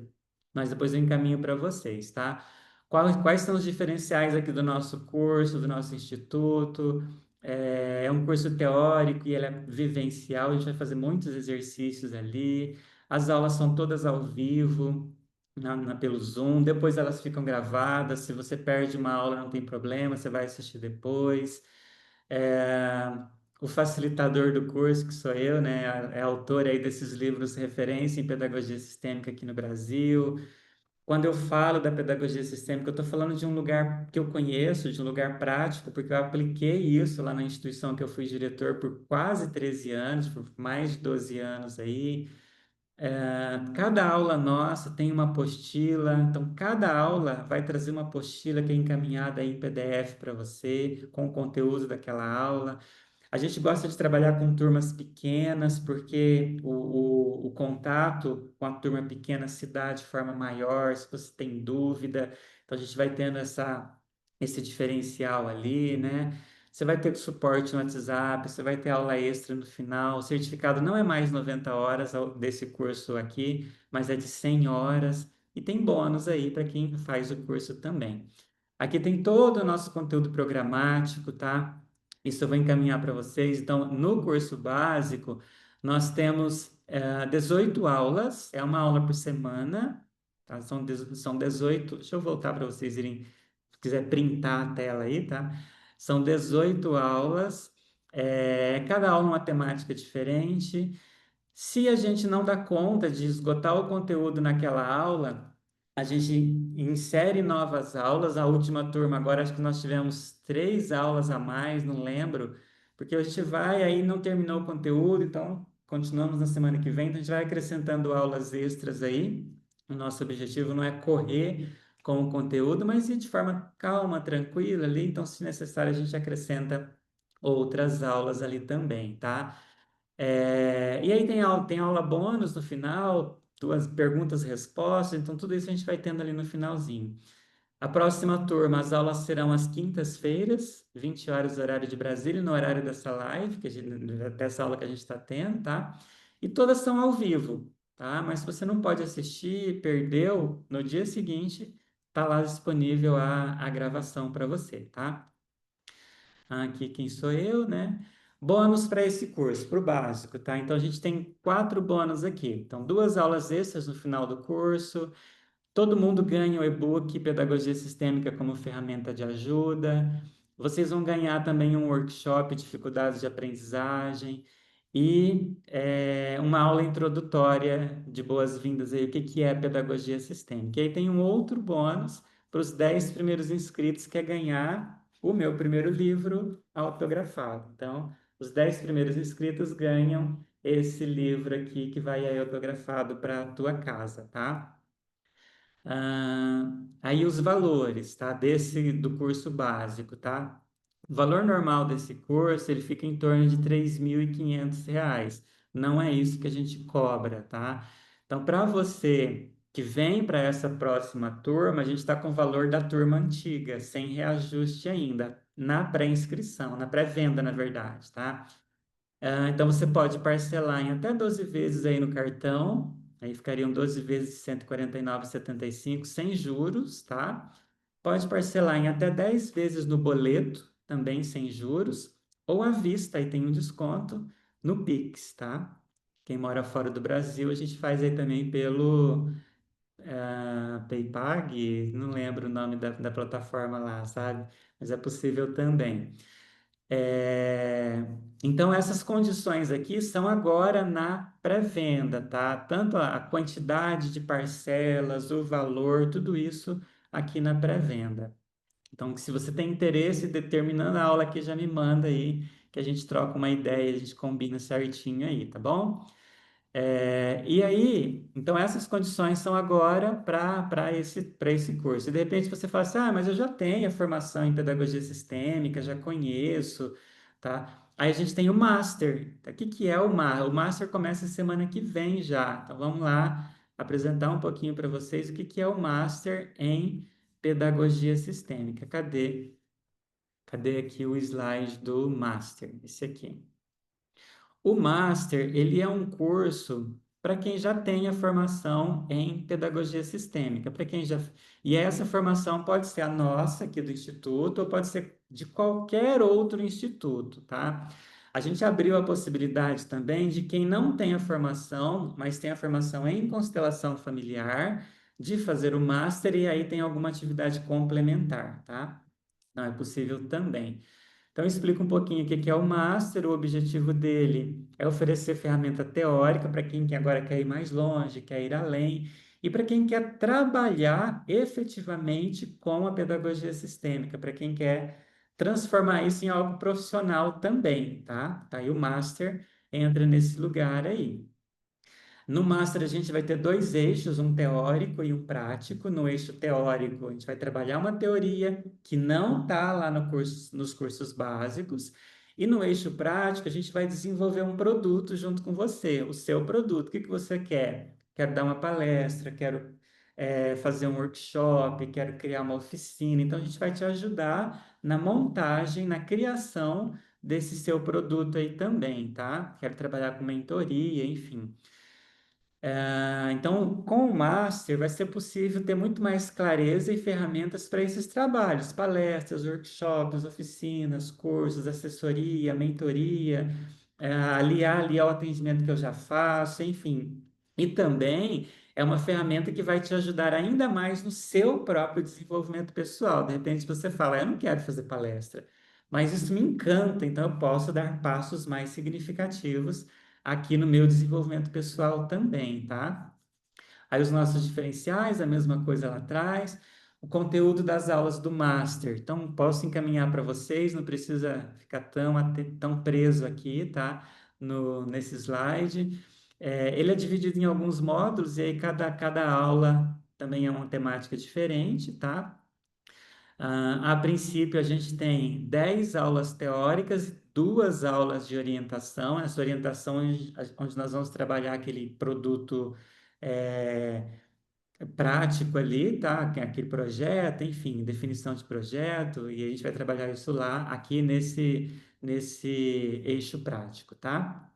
mas depois eu encaminho para vocês, tá? Quais são os diferenciais aqui do nosso curso, do nosso instituto? É um curso teórico e ele é vivencial, a gente vai fazer muitos exercícios ali, as aulas são todas ao vivo, pelo Zoom, depois elas ficam gravadas. Se você perde uma aula, não tem problema, você vai assistir depois. É, o facilitador do curso, que sou eu, né, é autor aí desses livros referência em pedagogia sistêmica aqui no Brasil. Quando eu falo da pedagogia sistêmica, eu estou falando de um lugar que eu conheço, de um lugar prático, porque eu apliquei isso lá na instituição que eu fui diretor por quase 13 anos, por mais de 12 anos aí. Cada aula nossa tem uma apostila, então cada aula vai trazer uma apostila que é encaminhada em PDF para você, com o conteúdo daquela aula. A gente gosta de trabalhar com turmas pequenas, porque o contato com a turma pequena se dá de forma maior, se você tem dúvida. Então, a gente vai tendo esse diferencial ali, né? Você vai ter suporte no WhatsApp, você vai ter aula extra no final. O certificado não é mais 90 horas desse curso aqui, mas é de 100 horas. E tem bônus aí para quem faz o curso também. Aqui tem todo o nosso conteúdo programático, tá? Isso eu vou encaminhar para vocês. Então, no curso básico, nós temos 18 aulas, é uma aula por semana, tá? São 18. Deixa eu voltar para vocês irem, se quiser printar a tela aí, tá? São 18 aulas, cada aula uma temática diferente. Se a gente não dá conta de esgotar o conteúdo naquela aula, a gente insere novas aulas. A última turma, agora acho que nós tivemos 3 aulas a mais, não lembro, porque a gente vai aí não terminou o conteúdo, então continuamos na semana que vem, então a gente vai acrescentando aulas extras aí. O nosso objetivo não é correr com o conteúdo, mas ir de forma calma, tranquila ali. Então, se necessário, a gente acrescenta outras aulas ali também, tá? E aí tem aula bônus no final, duas perguntas e respostas, então tudo isso a gente vai tendo ali no finalzinho. A próxima turma, as aulas serão às quintas-feiras, 20 horas, horário de Brasília, no horário dessa live, dessa aula que a gente está tendo, tá? E todas são ao vivo, tá? Mas se você não pode assistir, perdeu, no dia seguinte, tá lá disponível a gravação para você, tá? Aqui quem sou eu, né? Bônus para esse curso, para o básico, tá? Então a gente tem 4 bônus aqui. Então, 2 aulas extras no final do curso. Todo mundo ganha o e-book Pedagogia Sistêmica como ferramenta de ajuda. Vocês vão ganhar também um workshop Dificuldades de Aprendizagem e uma aula introdutória de boas-vindas aí, o que que é pedagogia sistêmica. E aí tem um outro bônus para os 10 primeiros inscritos, que é ganhar o meu primeiro livro autografado. Então, os 10 primeiros inscritos ganham esse livro aqui que vai aí autografado para a tua casa, tá? Aí os valores, tá? Do curso básico, tá? O valor normal desse curso, ele fica em torno de R$ 3.500. Não é isso que a gente cobra, tá? Então, para você que vem para essa próxima turma, a gente está com o valor da turma antiga, sem reajuste ainda, na pré-inscrição, na pré-venda, na verdade, tá? Então você pode parcelar em até 12 vezes aí no cartão, aí ficariam 12 vezes de 149,75 sem juros, tá? Pode parcelar em até 10 vezes no boleto, também sem juros, ou à vista, aí tem um desconto no Pix, tá? Quem mora fora do Brasil, a gente faz aí também pelo PayPag, não lembro o nome da plataforma lá, sabe? Mas é possível também. É, Então, essas condições aqui são agora na pré-venda, tá? Tanto a quantidade de parcelas, o valor, tudo isso aqui na pré-venda. Então, se você tem interesse, determinando a aula aqui, já me manda aí, que a gente troca uma ideia, a gente combina certinho aí, tá bom? E aí, então essas condições são agora para esse curso. E de repente você fala assim, mas eu já tenho a formação em pedagogia sistêmica, já conheço, tá? Aí a gente tem o Master. O que que é o Master? O Master começa semana que vem já. Então vamos lá apresentar um pouquinho para vocês o que que é o Master em pedagogia sistêmica. Cadê? Cadê aqui o slide do Master? Esse aqui. O Master, ele é um curso para quem já tem a formação em pedagogia sistêmica, para quem já... E essa formação pode ser a nossa aqui do Instituto ou pode ser de qualquer outro instituto, tá? A gente abriu a possibilidade também de quem não tem a formação, mas tem a formação em constelação familiar, de fazer o Master e aí tem alguma atividade complementar, tá? Não é possível também. Então, explica um pouquinho o que que é o Master. O objetivo dele é oferecer ferramenta teórica para quem agora quer ir mais longe, quer ir além, e para quem quer trabalhar efetivamente com a pedagogia sistêmica, para quem quer transformar isso em algo profissional também, tá? Tá aí o Master entra nesse lugar aí. No Master, a gente vai ter 2 eixos, um teórico e um prático. No eixo teórico, a gente vai trabalhar uma teoria que não está lá no curso, nos cursos básicos. E no eixo prático, a gente vai desenvolver um produto junto com você, o seu produto. O que que você quer? Quero dar uma palestra, quero fazer um workshop, quero criar uma oficina. Então, a gente vai te ajudar na montagem, na criação desse seu produto aí também, tá? Quero trabalhar com mentoria, enfim. Então, com o Master, vai ser possível ter muito mais clareza e ferramentas para esses trabalhos, palestras, workshops, oficinas, cursos, assessoria, mentoria, aliar ali ao atendimento que eu já faço, enfim. E também é uma ferramenta que vai te ajudar ainda mais no seu próprio desenvolvimento pessoal. De repente você fala, eu não quero fazer palestra, mas isso me encanta, então eu posso dar passos mais significativos aqui no meu desenvolvimento pessoal também, tá? Aí os nossos diferenciais, a mesma coisa lá atrás, o conteúdo das aulas do Master. Então, posso encaminhar para vocês, não precisa ficar tão preso aqui, tá? Nesse slide. Ele é dividido em alguns módulos e aí cada aula também é uma temática diferente, tá? A princípio, a gente tem 10 aulas teóricas, duas aulas de orientação. Essa orientação onde nós vamos trabalhar aquele produto é, prático ali, tá? Que é aquele projeto, enfim, definição de projeto, e a gente vai trabalhar isso lá, aqui nesse eixo prático, tá?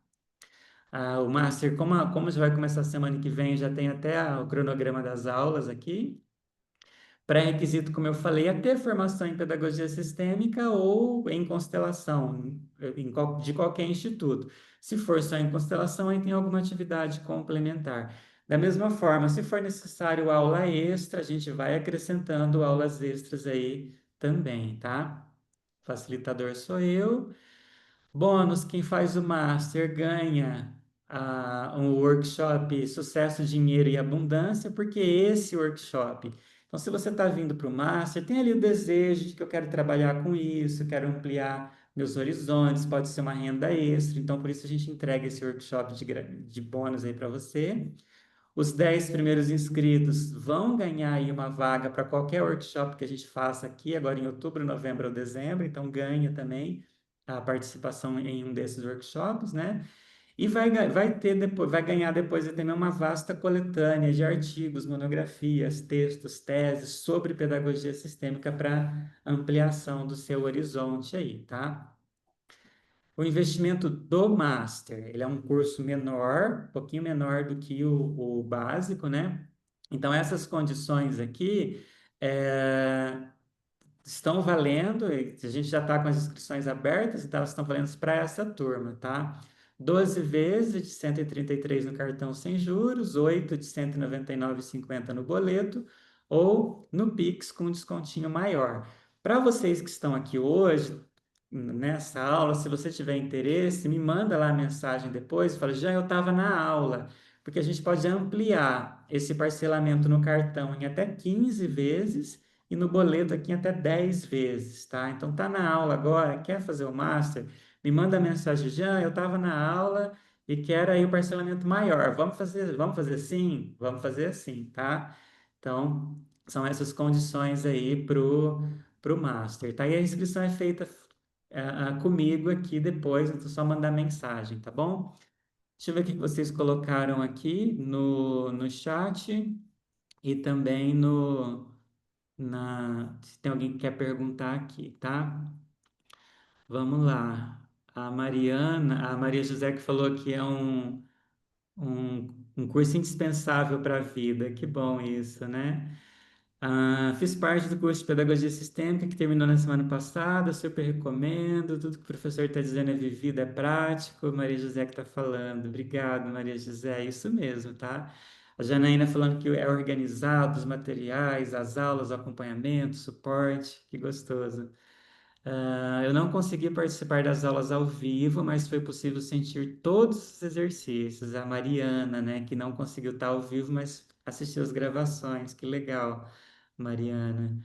O Master, como já vai começar a semana que vem, já tem até o cronograma das aulas aqui. Pré-requisito, como eu falei, é ter formação em pedagogia sistêmica ou em constelação, de qualquer instituto. Se for só em constelação, aí tem alguma atividade complementar. Da mesma forma, se for necessário aula extra, a gente vai acrescentando aulas extras aí também, tá? Facilitador sou eu. Bônus, quem faz o Master ganha um workshop Sucesso, Dinheiro e Abundância, porque esse workshop. Então, se você está vindo para o Master, tem ali o desejo de que eu quero trabalhar com isso, quero ampliar meus horizontes, pode ser uma renda extra. Então, por isso a gente entrega esse workshop de bônus aí para você. Os 10 primeiros inscritos vão ganhar aí uma vaga para qualquer workshop que a gente faça aqui, agora em outubro, novembro ou dezembro, então ganha também a participação em um desses workshops, né? E vai ter depois, vai ganhar depois também uma vasta coletânea de artigos, monografias, textos, teses sobre pedagogia sistêmica para ampliação do seu horizonte aí, tá? O investimento do Master, ele é um curso menor, um pouquinho menor do que o básico, né? Então, essas condições aqui estão valendo, a gente já está com as inscrições abertas, então elas estão valendo para essa turma, tá? 12 vezes de 133 no cartão sem juros, 8 de 199,50 no boleto, ou no Pix com um descontinho maior. Para vocês que estão aqui hoje, nessa aula, se você tiver interesse, me manda lá a mensagem depois, fala, já eu estava na aula, porque a gente pode ampliar esse parcelamento no cartão em até 15 vezes e no boleto aqui em até 10 vezes, tá? Então tá na aula agora, quer fazer o master? Me manda a mensagem, já eu estava na aula e quero aí o parcelamento maior. Vamos fazer assim? Vamos fazer assim, tá? Então, são essas condições aí pro master, tá? E a inscrição é feita comigo aqui depois, então é só mandar mensagem, tá bom? Deixa eu ver o que vocês colocaram aqui no chat e também se tem alguém que quer perguntar aqui, tá? Vamos lá. A Maria José que falou que é um curso indispensável para a vida. Que bom isso, né? Fiz parte do curso de Pedagogia Sistêmica que terminou na semana passada, super recomendo. Tudo que o professor está dizendo é vivido, é prático. Maria José que está falando. Obrigado, Maria José. É isso mesmo, tá? A Janaína falando que é organizado, os materiais, as aulas, o acompanhamento, suporte. Que gostoso. Eu não consegui participar das aulas ao vivo, mas foi possível sentir todos os exercícios. A Mariana, né, que não conseguiu estar ao vivo, mas assistiu as gravações. Que legal, Mariana.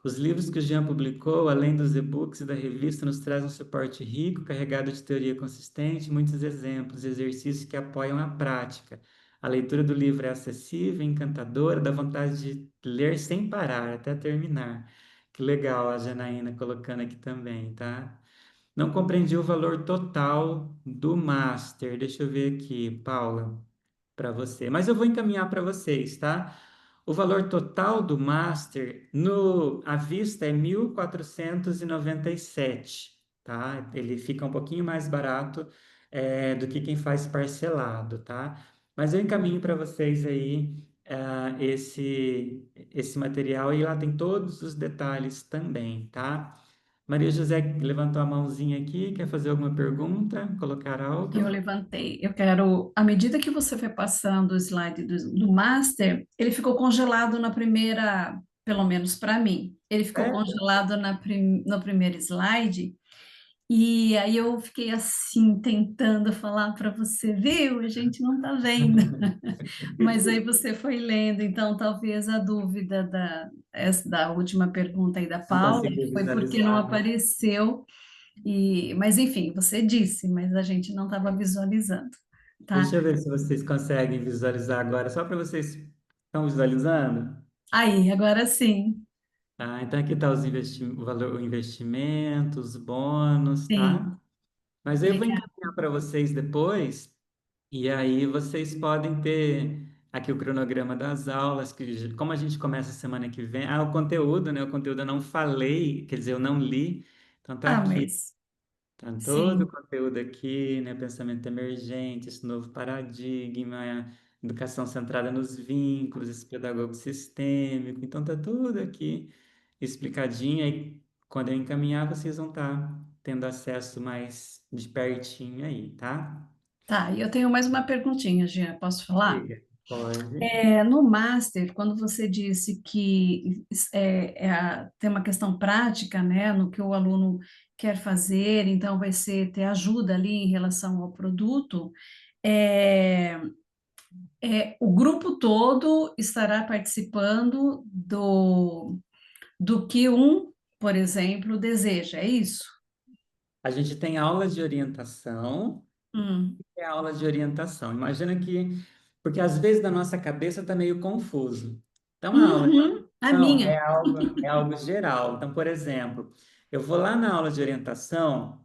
Os livros que o Jean publicou, além dos e-books e da revista, nos trazem um suporte rico, carregado de teoria consistente, muitos exemplos, exercícios que apoiam a prática. A leitura do livro é acessível, encantadora, dá vontade de ler sem parar, até terminar. Que legal a Janaína colocando aqui também, tá? Não compreendi o valor total do Master. Deixa eu ver aqui, Paula, para você. Mas eu vou encaminhar para vocês, tá? O valor total do Master no à vista é 1.497, tá? Ele fica um pouquinho mais barato do que quem faz parcelado, tá? Mas eu encaminho para vocês aí esse material e lá tem todos os detalhes também, tá? Maria José levantou a mãozinha aqui, quer fazer alguma pergunta? Colocar Eu algo? levantei. Eu quero, à medida que você foi passando o slide do master, ele ficou congelado na primeira, pelo menos para mim, ele ficou Sério? congelado no primeiro slide. E aí eu fiquei assim, tentando falar para você, viu? A gente não está vendo. Mas aí você foi lendo, então talvez a dúvida da última pergunta aí da Não Paula conseguiu foi porque não visualizar, né? apareceu. Mas enfim, você disse, mas a gente não estava visualizando, Deixa tá? eu ver se vocês conseguem visualizar agora, só para vocês estão visualizando. Aí, agora sim, Tá? Então aqui está o valor, o investimento, os bônus, tá? sim, Mas eu vou obrigada. encaminhar para vocês depois, e aí vocês podem ter aqui o cronograma das aulas, como a gente começa semana que vem. Ah, o conteúdo, né? O conteúdo eu não falei, quer dizer, eu não li, então tá Ah, aqui. mas Tá todo o sim, conteúdo aqui, né? Pensamento emergente, esse novo paradigma, educação centrada nos vínculos, esse pedagogo sistêmico. Então, tá tudo aqui explicadinho. Aí, quando eu encaminhar, vocês vão estar tendo acesso mais de pertinho aí, tá? tá. E eu tenho mais uma perguntinha, Gia, posso falar? Diga. Pode. No Master, quando você disse que tem uma questão prática, né, no que o aluno quer fazer, então vai ser ter ajuda ali em relação ao produto, é, o grupo todo estará participando do que um, por exemplo, deseja, é isso? A gente tem aula de orientação. Hum. É aula de orientação. Imagina que, porque às vezes na nossa cabeça está meio confuso. Então, a aula de Uhum, a orientação minha. é algo geral. Então, por exemplo, eu vou lá na aula de orientação,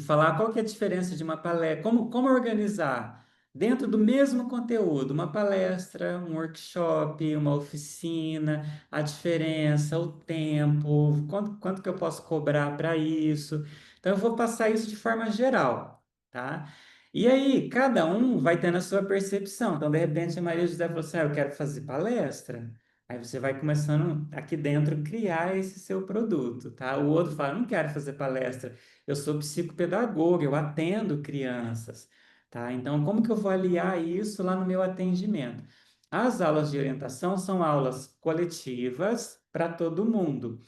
falar qual que é a diferença de uma palestra, como organizar dentro do mesmo conteúdo, uma palestra, um workshop, uma oficina, a diferença, o tempo, quanto que eu posso cobrar para isso. Então, eu vou passar isso de forma geral, tá? E aí, cada um vai tendo a sua percepção. Então, de repente, a Maria José falou assim: eu quero fazer palestra. Aí você vai começando aqui dentro criar esse seu produto, tá? O outro fala: não quero fazer palestra, eu sou psicopedagoga, eu atendo crianças, tá? Então, como que eu vou aliar isso lá no meu atendimento? As aulas de orientação são aulas coletivas para todo mundo.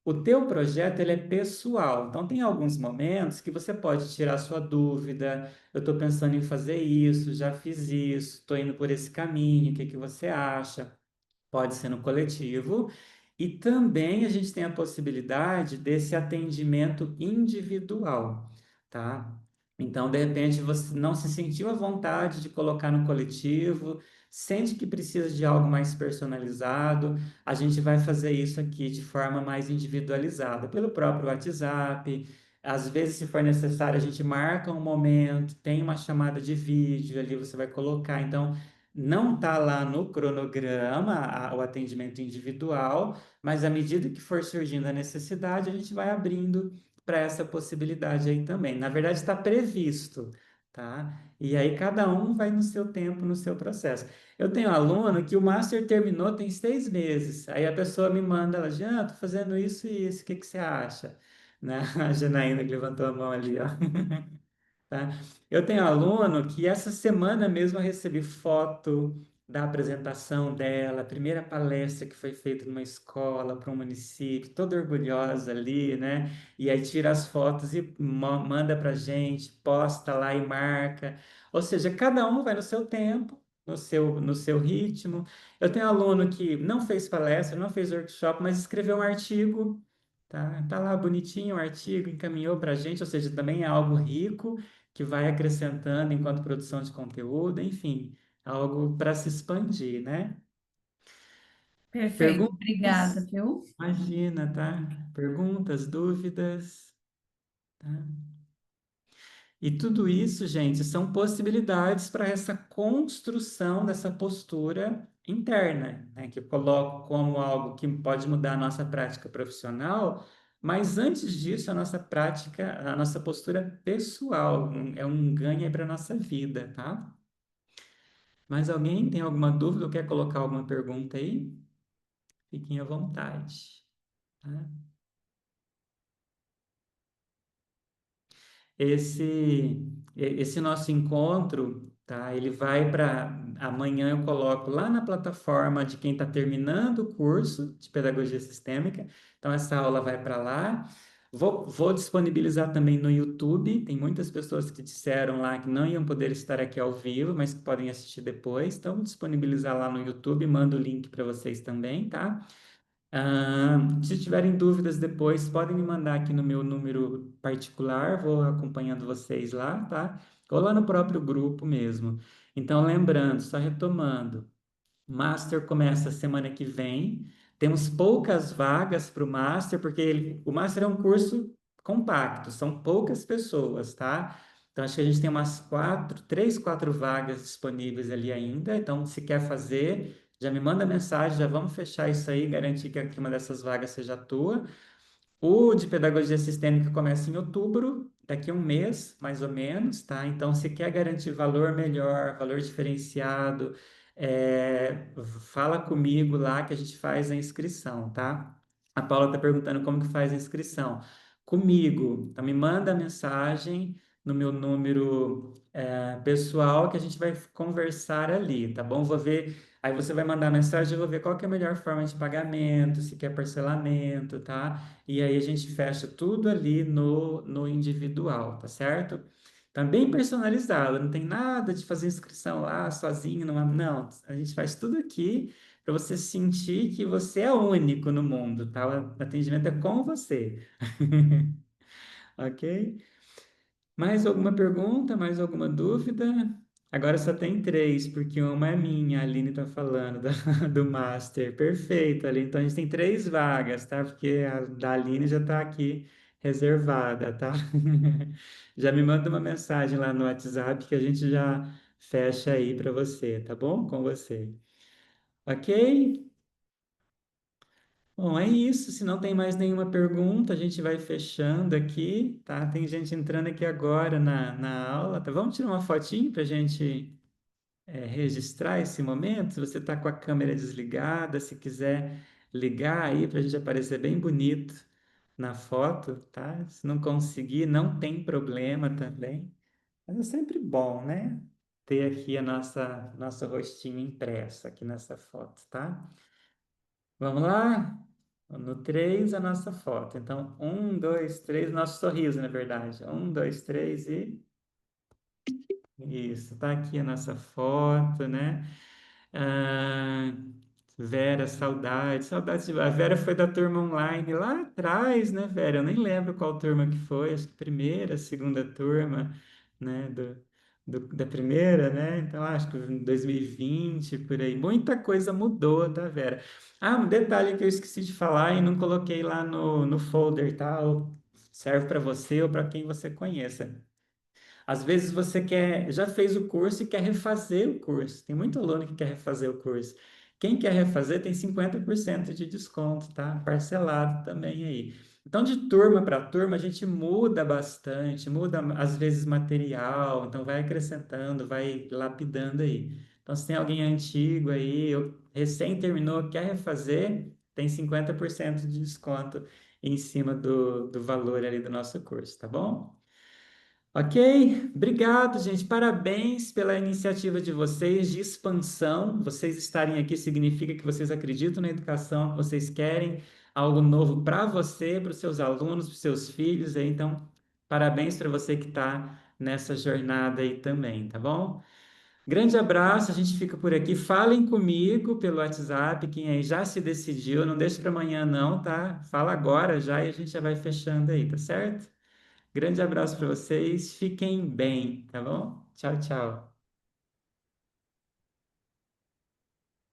O teu projeto ele é pessoal, então tem alguns momentos que você pode tirar sua dúvida. Eu estou pensando em fazer isso, já fiz isso, estou indo por esse caminho, o que que você acha? Pode ser no coletivo. E também a gente tem a possibilidade desse atendimento individual, tá? Então, de repente, você não se sentiu à vontade de colocar no coletivo, sente que precisa de algo mais personalizado, a gente vai fazer isso aqui de forma mais individualizada, pelo próprio WhatsApp. Às vezes, se for necessário, a gente marca um momento, tem uma chamada de vídeo ali, você vai colocar. Então, não está lá no cronograma o atendimento individual, mas à medida que for surgindo a necessidade, a gente vai abrindo para essa possibilidade aí também. Na verdade, está previsto, tá? E aí cada um vai no seu tempo, no seu processo. Eu tenho aluno que o master terminou tem 6 meses. Aí a pessoa me manda, ela, Jean, estou fazendo isso e isso, o que que você acha? Né? A Janaína que levantou a mão ali, ó. Tá? Eu tenho aluno que essa semana mesmo eu recebi foto da apresentação dela, a primeira palestra que foi feita numa escola para um município, toda orgulhosa ali, né? E aí tira as fotos e manda para gente, posta lá e marca. Ou seja, cada um vai no seu tempo, no seu ritmo. Eu tenho aluno que não fez palestra, não fez workshop, mas escreveu um artigo. Tá lá bonitinho o artigo, encaminhou para a gente, ou seja, também é algo rico que vai acrescentando enquanto produção de conteúdo, enfim, algo para se expandir, né? Perfeito, obrigada, Perguntas? viu? Imagina, tá? Perguntas, dúvidas, tá? E tudo isso, gente, são possibilidades para essa construção dessa postura interna, né? Que eu coloco como algo que pode mudar a nossa prática profissional, mas antes disso, a nossa prática, a nossa postura pessoal, é um ganho para a nossa vida, tá? Mas alguém tem alguma dúvida ou quer colocar alguma pergunta aí? Fiquem à vontade, tá? Esse nosso encontro, tá? Ele vai para amanhã eu coloco lá na plataforma de quem está terminando o curso de pedagogia sistêmica. Então essa aula vai para lá. Vou disponibilizar também no YouTube. Tem muitas pessoas que disseram lá que não iam poder estar aqui ao vivo, mas que podem assistir depois. Então vou disponibilizar lá no YouTube, mando o link para vocês também, tá? Se tiverem dúvidas depois, podem me mandar aqui no meu número particular, vou acompanhando vocês lá, tá? Ou lá no próprio grupo mesmo. Então, lembrando, só retomando, o Master começa semana que vem. Temos poucas vagas para o Master, porque o Master é um curso compacto, são poucas pessoas, tá? Então, acho que a gente tem umas três, quatro vagas disponíveis ali ainda. Então, se quer fazer, já me manda mensagem, já vamos fechar isso aí, garantir que uma dessas vagas seja a tua. O de pedagogia sistêmica começa em outubro, daqui a um mês, mais ou menos, tá? Então, se quer garantir valor melhor, valor diferenciado, fala comigo lá que a gente faz a inscrição, tá? A Paula está perguntando como que faz a inscrição. Comigo, então me manda mensagem no meu número pessoal que a gente vai conversar ali, tá bom? Vou ver, aí você vai mandar mensagem, eu vou ver qual que é a melhor forma de pagamento, se quer parcelamento, tá? E aí a gente fecha tudo ali no individual, tá certo? Tá bem personalizado, não tem nada de fazer inscrição lá sozinho, não, a gente faz tudo aqui para você sentir que você é único no mundo, tá? O atendimento é com você, ok? Mais alguma pergunta, mais alguma dúvida? Agora só tem três, porque uma é minha, a Aline está falando do Master. Perfeito, Aline. Então a gente tem três vagas, tá? Porque a da Aline já está aqui reservada, tá? Já me manda uma mensagem lá no WhatsApp que a gente já fecha aí para você, tá bom? Com você. Ok? Bom, é isso. Se não tem mais nenhuma pergunta, a gente vai fechando aqui, tá? Tem gente entrando aqui agora na aula, tá? Vamos tirar uma fotinho para a gente registrar esse momento. Se você está com a câmera desligada, se quiser ligar aí para a gente aparecer bem bonito na foto, tá? Se não conseguir, não tem problema também. Mas é sempre bom, né? Ter aqui a nosso rostinho impresso aqui nessa foto, tá? Vamos lá? No 3 a nossa foto. Então, um, dois, três, nosso sorriso, na verdade. Um, dois, três e. Isso, tá aqui a nossa foto, né? Ah, Vera, saudades, saudades de. A Vera foi da turma online lá atrás, né, Vera? Eu nem lembro qual turma que foi, acho que primeira, segunda turma, né, da primeira, né? Então, acho que em 2020, por aí. Muita coisa mudou, tá, Vera? Ah, um detalhe que eu esqueci de falar e não coloquei lá no folder, tá? Serve para você ou para quem você conheça. Às vezes você já fez o curso e quer refazer o curso. Tem muito aluno que quer refazer o curso. Quem quer refazer tem 50% de desconto, tá? Parcelado também aí. Então, de turma para turma, a gente muda bastante, muda às vezes material, então vai acrescentando, vai lapidando aí. Então, se tem alguém antigo aí, recém terminou, quer refazer, tem 50% de desconto em cima do valor ali do nosso curso, tá bom? Ok? Obrigado, gente. Parabéns pela iniciativa de vocês de expansão. Vocês estarem aqui significa que vocês acreditam na educação, que vocês querem algo novo para você, para os seus alunos, para os seus filhos. Aí, então, parabéns para você que está nessa jornada aí também, tá bom? Grande abraço, a gente fica por aqui. Falem comigo pelo WhatsApp, quem aí já se decidiu, não deixe para amanhã não, tá? Fala agora já e a gente já vai fechando aí, tá certo? Grande abraço para vocês, fiquem bem, tá bom? Tchau, tchau.